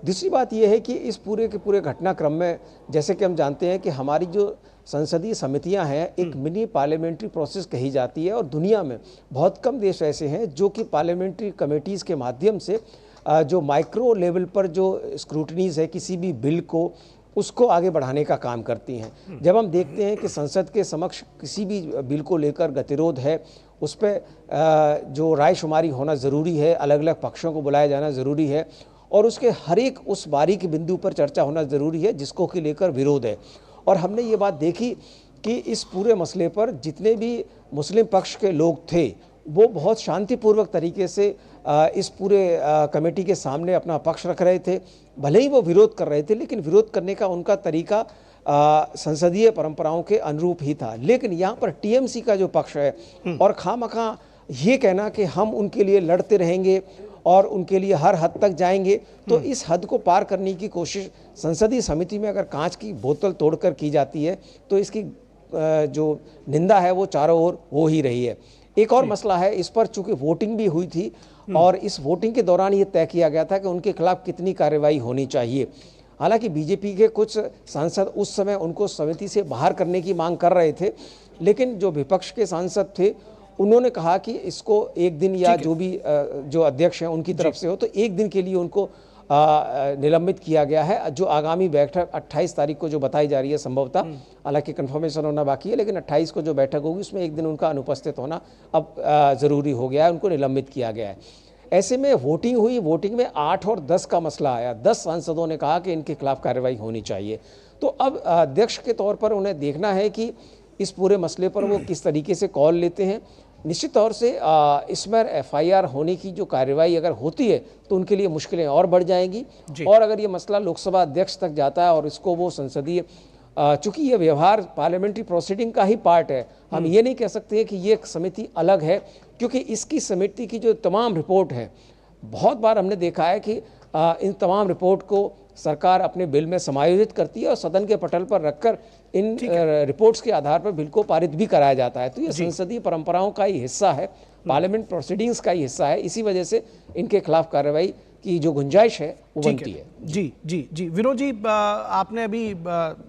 Speaker 13: दूसरी बात यह है कि इस पूरे के पूरे घटनाक्रम में, जैसे कि हम जानते हैं कि हमारी जो संसदीय समितियां हैं एक मिनी पार्लियामेंट्री प्रोसेस कही जाती है और दुनिया में बहुत कम देश ऐसे हैं जो कि पार्लियामेंट्री कमेटीज़ के माध्यम से जो माइक्रो लेवल पर जो स्क्रूटनीज़ है किसी भी बिल को, उसको आगे बढ़ाने का काम करती हैं। जब हम देखते हैं कि संसद के समक्ष किसी भी बिल को लेकर गतिरोध है, उस पर जो रायशुमारी होना ज़रूरी है, अलग अलग पक्षों को बुलाया जाना ज़रूरी है और उसके हर एक उस बारीक बिंदु पर चर्चा होना ज़रूरी है जिसको कि लेकर विरोध है। और हमने ये बात देखी कि इस पूरे मसले पर जितने भी मुस्लिम पक्ष के लोग थे वो बहुत शांतिपूर्वक तरीके से इस पूरे कमेटी के सामने अपना पक्ष रख रहे थे। भले ही वो विरोध कर रहे थे, लेकिन विरोध करने का उनका तरीका संसदीय परंपराओं के अनुरूप ही था। लेकिन यहाँ पर TMC का जो पक्ष है और खामखा ये कहना कि हम उनके लिए लड़ते रहेंगे और उनके लिए हर हद तक जाएंगे, तो इस हद को पार करने की कोशिश संसदीय समिति में अगर कांच की बोतल तोड़कर की जाती है तो इसकी जो निंदा है वो चारों ओर हो ही रही है। एक और मसला है, इस पर चूंकि वोटिंग भी हुई थी और इस वोटिंग के दौरान ये तय किया गया था कि उनके खिलाफ कितनी कार्रवाई होनी चाहिए। हालांकि बीजेपी के कुछ सांसद उस समय उनको समिति से बाहर करने की मांग कर रहे थे, लेकिन जो विपक्ष के सांसद थे उन्होंने कहा कि इसको एक दिन या जो भी जो अध्यक्ष हैं उनकी तरफ से हो तो एक दिन के लिए उनको निलंबित किया गया है। जो आगामी बैठक 28 तारीख को जो बताई जा रही है संभवतः, हालांकि कंफर्मेशन होना बाकी है, लेकिन 28 को जो बैठक होगी उसमें एक दिन उनका अनुपस्थित होना अब ज़रूरी हो गया है, उनको निलंबित किया गया है। ऐसे में वोटिंग हुई, वोटिंग में 8 और 10 का मसला आया। 10 सांसदों ने कहा कि इनके खिलाफ कार्रवाई होनी चाहिए। तो अब अध्यक्ष के तौर पर उन्हें देखना है कि इस पूरे मसले पर वो किस तरीके से कॉल लेते हैं। निश्चित तौर से इसमें FIR होने की जो कार्रवाई अगर होती है तो उनके लिए मुश्किलें और बढ़ जाएंगी और अगर ये मसला लोकसभा अध्यक्ष तक जाता है और इसको वो संसदीय, चूंकि ये व्यवहार पार्लियामेंट्री प्रोसीडिंग का ही पार्ट है, हम ये नहीं कह सकते कि ये एक समिति अलग है, क्योंकि इसकी समिति की जो तमाम रिपोर्ट है, बहुत बार हमने देखा है कि इन तमाम रिपोर्ट को सरकार अपने बिल में समायोजित करती है और सदन के पटल पर रखकर इन रिपोर्ट्स के आधार पर बिल को पारित भी कराया जाता है। तो ये संसदीय परंपराओं का ही हिस्सा है, पार्लियामेंट प्रोसीडिंग्स का ही हिस्सा है। इसी वजह से इनके खिलाफ कार्रवाई की जो गुंजाइश है वो बनती है।
Speaker 1: जी जी जी विनोद जी, आपने अभी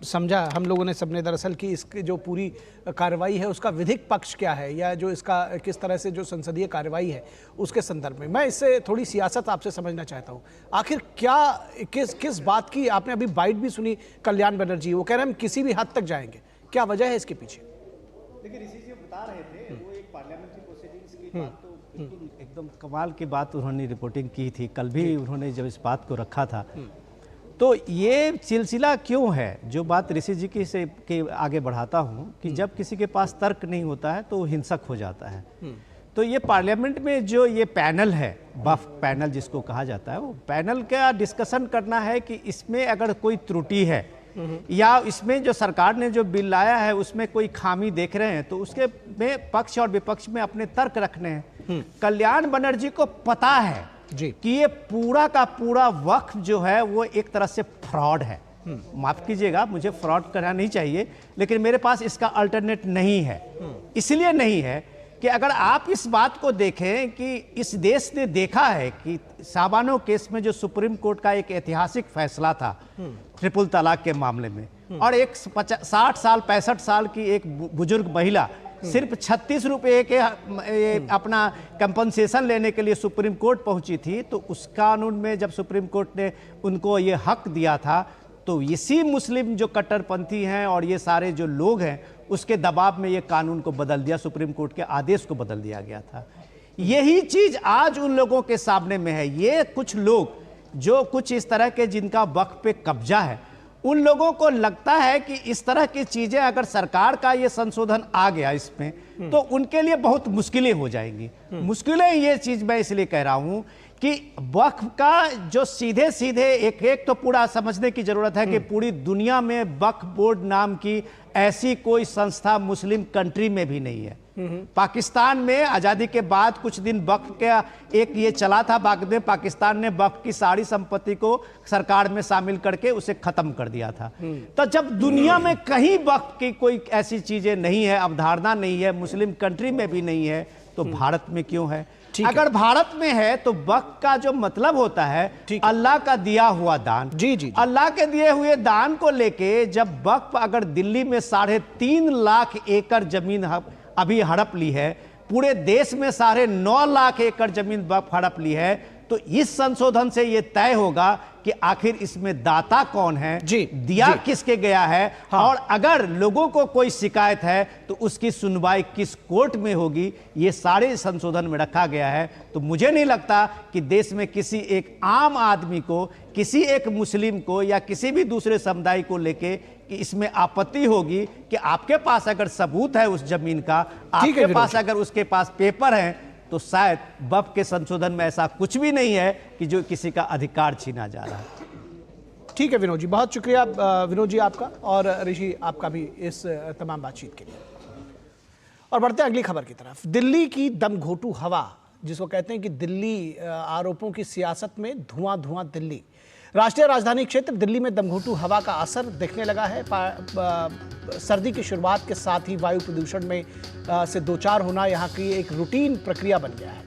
Speaker 1: समझा, हम लोगों ने सबने दरअसल कि इसकी जो पूरी कार्रवाई है उसका विधिक पक्ष क्या है या जो इसका किस तरह से जो संसदीय कार्रवाई है उसके संदर्भ में मैं इससे थोड़ी सियासत आपसे समझना चाहता हूँ। आखिर क्या किस बात की, आपने अभी बाइट भी सुनी कल्याण बनर्जी, वो कह रहे हैं हम किसी भी हद तक जाएंगे, क्या वजह है इसके पीछे?
Speaker 5: देखिए ऋषि जी बता रहे थे वो एक पार्लियामेंट्री प्रोसीडिंग्स की बात, तो बिल्कुल एकदम कमाल की बात उन्होंने रिपोर्टिंग की थी। कल भी उन्होंने जब इस बात को रखा था, तो ये सिलसिला क्यों है, जो बात ऋषि जी की से के आगे बढ़ाता हूँ कि जब किसी के पास तर्क नहीं होता है तो हिंसक हो जाता है। तो ये पार्लियामेंट में जो ये पैनल है, बफ पैनल जिसको कहा जाता है, वो पैनल का डिस्कशन करना है कि इसमें अगर कोई त्रुटि है या इसमें जो सरकार ने जो बिल लाया है उसमें कोई खामी देख रहे हैं तो उसके में पक्ष और विपक्ष में अपने तर्क रखने हैं। कल्याण बनर्जी को पता है कि ये पूरा का पूरा वक्फ जो है वो एक तरह से फ्रॉड है। माफ कीजिएगा, मुझे फ्रॉड करना नहीं चाहिए, लेकिन मेरे पास इसका अल्टरनेट नहीं है। इसलिए नहीं है कि अगर आप इस बात को देखें कि इस देश ने देखा है कि साबानो केस में जो सुप्रीम कोर्ट का एक ऐतिहासिक फैसला था ट्रिपल तलाक के मामले में, और एक 60 साल 65 साल की एक बुजुर्ग महिला सिर्फ 36 रुपये के अपना कंपनसेशन लेने के लिए सुप्रीम कोर्ट पहुंची थी, तो उस कानून में जब सुप्रीम कोर्ट ने उनको ये हक दिया था तो इसी मुस्लिम जो कट्टरपंथी हैं और ये सारे जो लोग हैं उसके दबाव में ये कानून को बदल दिया, सुप्रीम कोर्ट के आदेश को बदल दिया गया था। यही चीज आज उन लोगों के सामने में है। ये कुछ लोग जो कुछ इस तरह के जिनका वक्फ पे कब्जा है, उन लोगों को लगता है कि इस तरह की चीजें अगर सरकार का ये संशोधन आ गया इसमें तो उनके लिए बहुत मुश्किलें हो जाएंगी। मुश्किलें ये चीज मैं इसलिए कह रहा हूं कि वक्फ का जो सीधे सीधे एक तो पूरा समझने की जरूरत है कि पूरी दुनिया में वक्फ बोर्ड नाम की ऐसी कोई संस्था मुस्लिम कंट्री में भी नहीं है। पाकिस्तान में आजादी के बाद कुछ दिन वक्फ का एक ये चला था, बाद में पाकिस्तान ने वक्फ की सारी संपत्ति को सरकार में शामिल करके उसे खत्म कर दिया था। तो जब दुनिया में कहीं वक्फ की कोई ऐसी चीजें नहीं है, अवधारणा नहीं है, मुस्लिम कंट्री में भी नहीं है, तो भारत में क्यों है? अगर भारत में है तो वक्फ का जो मतलब होता है अल्लाह का दिया हुआ दान। जी। अल्लाह के दिए हुए दान को लेके जब वक्फ अगर दिल्ली में 3.5 लाख एकड़ जमीन अभी हड़प ली है, पूरे देश में 9.5 लाख एकड़ जमीन वक्फ हड़प ली है, तो इस संशोधन से यह तय होगा कि आखिर इसमें दाता कौन है, दिया किसके गया है, और अगर लोगों को कोई शिकायत है तो उसकी सुनवाई किस कोर्ट में होगी, ये सारे संशोधन में रखा गया है। तो मुझे नहीं लगता कि देश में किसी एक आम आदमी को, किसी एक मुस्लिम को या किसी भी दूसरे समुदाय को लेके कि इसमें आपत्ति होगी कि आपके पास अगर सबूत है उस जमीन का, आपके पास अगर उसके पास पेपर है, तो शायद वक्फ के संशोधन में ऐसा कुछ भी नहीं है कि जो किसी का अधिकार छीना जा रहा है।
Speaker 1: ठीक है विनोद जी, बहुत शुक्रिया विनोद जी आपका, और ऋषि आपका भी इस तमाम बातचीत के लिए। और बढ़ते हैं अगली खबर की तरफ। दिल्ली की दमघोटू हवा, जिसको कहते हैं कि दिल्ली आरोपों की सियासत में धुआं धुआं दिल्ली। राष्ट्रीय राजधानी क्षेत्र दिल्ली में दमघोटू हवा का असर दिखने लगा है। सर्दी की शुरुआत के साथ ही वायु प्रदूषण में से दो चार होना यहाँ की एक रूटीन प्रक्रिया बन गया है।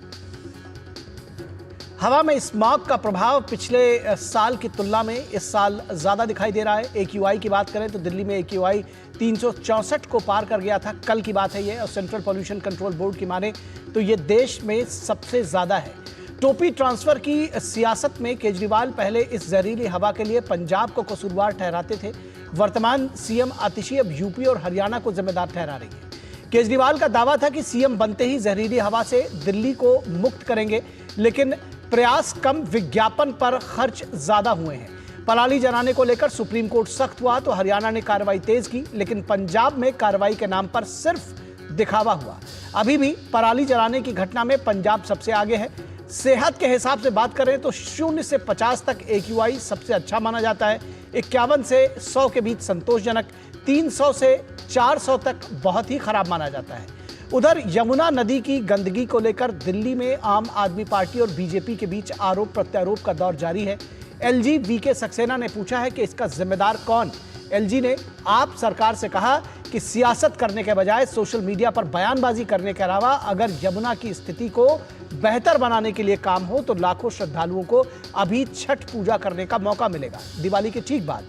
Speaker 1: हवा में स्मॉग का प्रभाव पिछले साल की तुलना में इस साल ज्यादा दिखाई दे रहा है। AQI की बात करें तो दिल्ली में AQI 364 को पार कर गया था, कल की बात है ये, और सेंट्रल पॉल्यूशन कंट्रोल बोर्ड की माने तो ये देश में सबसे ज्यादा है। टोपी ट्रांसफर की सियासत में केजरीवाल पहले इस जहरीली हवा के लिए पंजाब को कसूरवार ठहराते थे। वर्तमान सीएम आतिशी अब यूपी और हरियाणा को जिम्मेदार ठहरा रही है। केजरीवाल का दावा था कि सीएम बनते ही जहरीली हवा से दिल्ली को मुक्त करेंगे, लेकिन प्रयास कम, विज्ञापन पर खर्च ज्यादा हुए हैं। पराली जलाने को लेकर सुप्रीम कोर्ट सख्त हुआ तो हरियाणा ने कार्रवाई तेज की, लेकिन पंजाब में कार्रवाई के नाम पर सिर्फ दिखावा हुआ। अभी भी पराली जलाने की घटना में पंजाब सबसे आगे है। सेहत के हिसाब से बात करें तो 0 से 50 तक AQI सबसे अच्छा माना जाता है, 51 से 100 के बीच संतोषजनक, 300 से 400 तक बहुत ही खराब माना जाता है। उधर यमुना नदी की गंदगी को लेकर दिल्ली में आम आदमी पार्टी और बीजेपी के बीच आरोप प्रत्यारोप का दौर जारी है। LG VK सक्सेना ने पूछा है कि इसका जिम्मेदार कौन। LG ने आप सरकार से कहा कि सियासत करने के बजाय सोशल मीडिया पर बयानबाजी करने के अलावा अगर यमुना की स्थिति को बेहतर बनाने के लिए काम हो तो लाखों श्रद्धालुओं को अभी छठ पूजा करने का मौका मिलेगा। दिवाली के ठीक बाद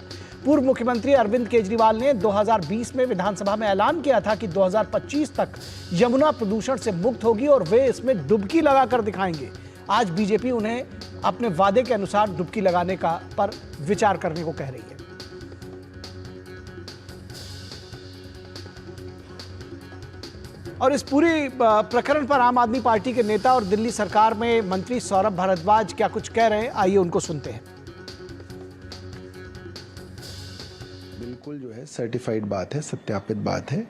Speaker 1: पूर्व मुख्यमंत्री अरविंद केजरीवाल ने 2020 में विधानसभा में ऐलान किया था कि 2025 तक यमुना प्रदूषण से मुक्त होगी और वे इसमें डुबकी लगाकर दिखाएंगे। आज बीजेपी उन्हें अपने वादे के अनुसार डुबकी लगाने का पर विचार करने को कह रही है। और इस पूरी प्रकरण पर आम आदमी पार्टी के नेता और दिल्ली सरकार में मंत्री सौरभ भारद्वाज क्या कुछ कह रहे हैं, आइए उनको सुनते हैं।
Speaker 14: बिल्कुल जो है सर्टिफाइड बात है, सत्यापित बात है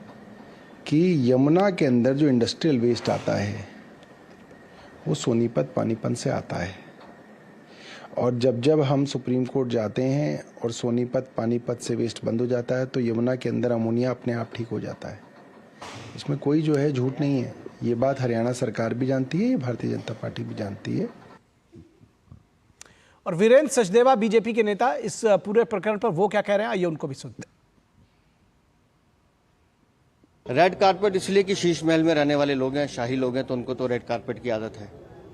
Speaker 14: कि यमुना के अंदर जो इंडस्ट्रियल वेस्ट आता है वो सोनीपत पानीपत से आता है, और जब जब हम सुप्रीम कोर्ट जाते हैं और सोनीपत पानीपत से वेस्ट बंद हो जाता है तो यमुना के अंदर अमोनिया अपने आप ठीक हो जाता है। इसमें कोई जो है झूठ नहीं है। ये बात हरियाणा सरकार भी जानती है, ये भारतीय जनता पार्टी भी जानती है।
Speaker 1: और वीरेंद्र सचदेवा बीजेपी के नेता इस पूरे प्रकरण पर वो क्या कह रहे हैं, आइए उनको भी सुनते हैं।
Speaker 15: रेड कारपेट इसलिए कि शीश महल में रहने वाले लोग हैं, शाही लोग हैं, तो उनको तो रेड कारपेट की आदत है,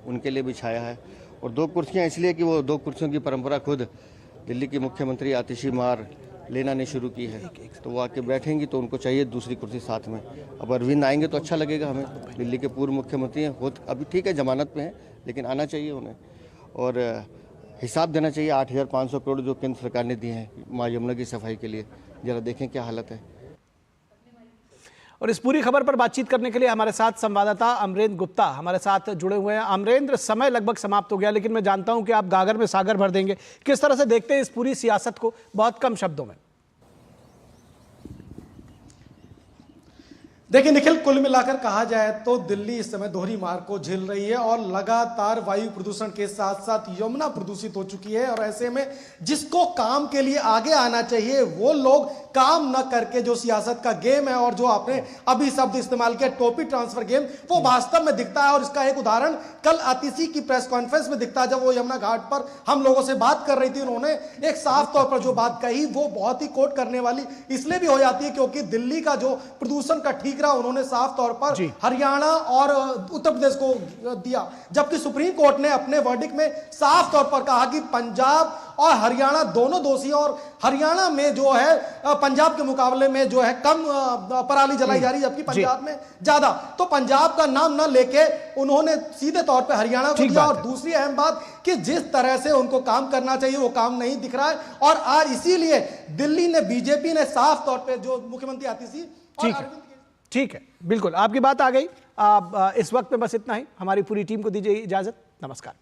Speaker 15: उनके लिए बिछाया है। और 2 कुर्सियां इसलिए कि वो 2 कुर्सियों की परंपरा खुद दिल्ली की मुख्यमंत्री आतिशी मार लेना ने शुरू की है, तो वो आके बैठेंगी तो उनको चाहिए दूसरी कुर्सी साथ में। अब अरविंद आएंगे तो अच्छा लगेगा हमें, दिल्ली के पूर्व मुख्यमंत्री हैं, वो अभी ठीक है जमानत पे हैं लेकिन आना चाहिए उन्हें और हिसाब देना चाहिए 8,500 करोड़ जो केंद्र सरकार ने दिए हैं माँ यमुना की सफाई के लिए। जरा देखें क्या हालत है।
Speaker 1: और इस पूरी खबर पर बातचीत करने के लिए हमारे साथ संवाददाता अमरेंद्र गुप्ता हमारे साथ जुड़े हुए हैं। अमरेंद्र, समय लगभग समाप्त हो गया, लेकिन मैं जानता हूं कि आप गागर में सागर भर देंगे। किस तरह से देखते हैं इस पूरी सियासत को, बहुत कम शब्दों में?
Speaker 16: देखिए निखिल, कुल मिलाकर कहा जाए तो दिल्ली इस समय दोहरी मार को झेल रही है और लगातार वायु प्रदूषण के साथ साथ यमुना प्रदूषित हो चुकी है। और ऐसे में जिसको काम के लिए आगे आना चाहिए वो लोग काम न करके जो सियासत का गेम है और जो आपने अभी शब्द इस्तेमाल किया टोपी ट्रांसफर गेम, वो वास्तव में दिखता है। और इसका एक उदाहरण कल आतिशी की प्रेस कॉन्फ्रेंस में दिखता है। जब वो यमुना घाट पर हम लोगों से बात कर रही थी, उन्होंने एक साफ तौर पर जो बात कही वो बहुत ही कोट करने वाली इसलिए भी हो जाती है क्योंकि दिल्ली का जो प्रदूषण का ठीकरा उन्होंने साफ तौर पर हरियाणा और उत्तर प्रदेश को दिया, जबकि सुप्रीम कोर्ट ने अपने वर्डिक्ट में साफ तौर पर कहा कि पंजाब और हरियाणा दोनों दोषी, और हरियाणा में जो है पंजाब के मुकाबले में जो है कम पराली जलाई जा रही है, जबकि पंजाब में ज्यादा। तो पंजाब का नाम न लेके उन्होंने सीधे तौर पे हरियाणा को दिया। और दूसरी अहम बात कि जिस तरह से उनको काम करना चाहिए वो काम नहीं दिख रहा है। और आज इसीलिए दिल्ली ने, बीजेपी ने साफ तौर पर जो मुख्यमंत्री आतिशी और
Speaker 1: ठीक है, बिल्कुल आपकी बात आ गई। इस वक्त में बस इतना ही। हमारी पूरी टीम को दीजिए इजाजत। नमस्कार।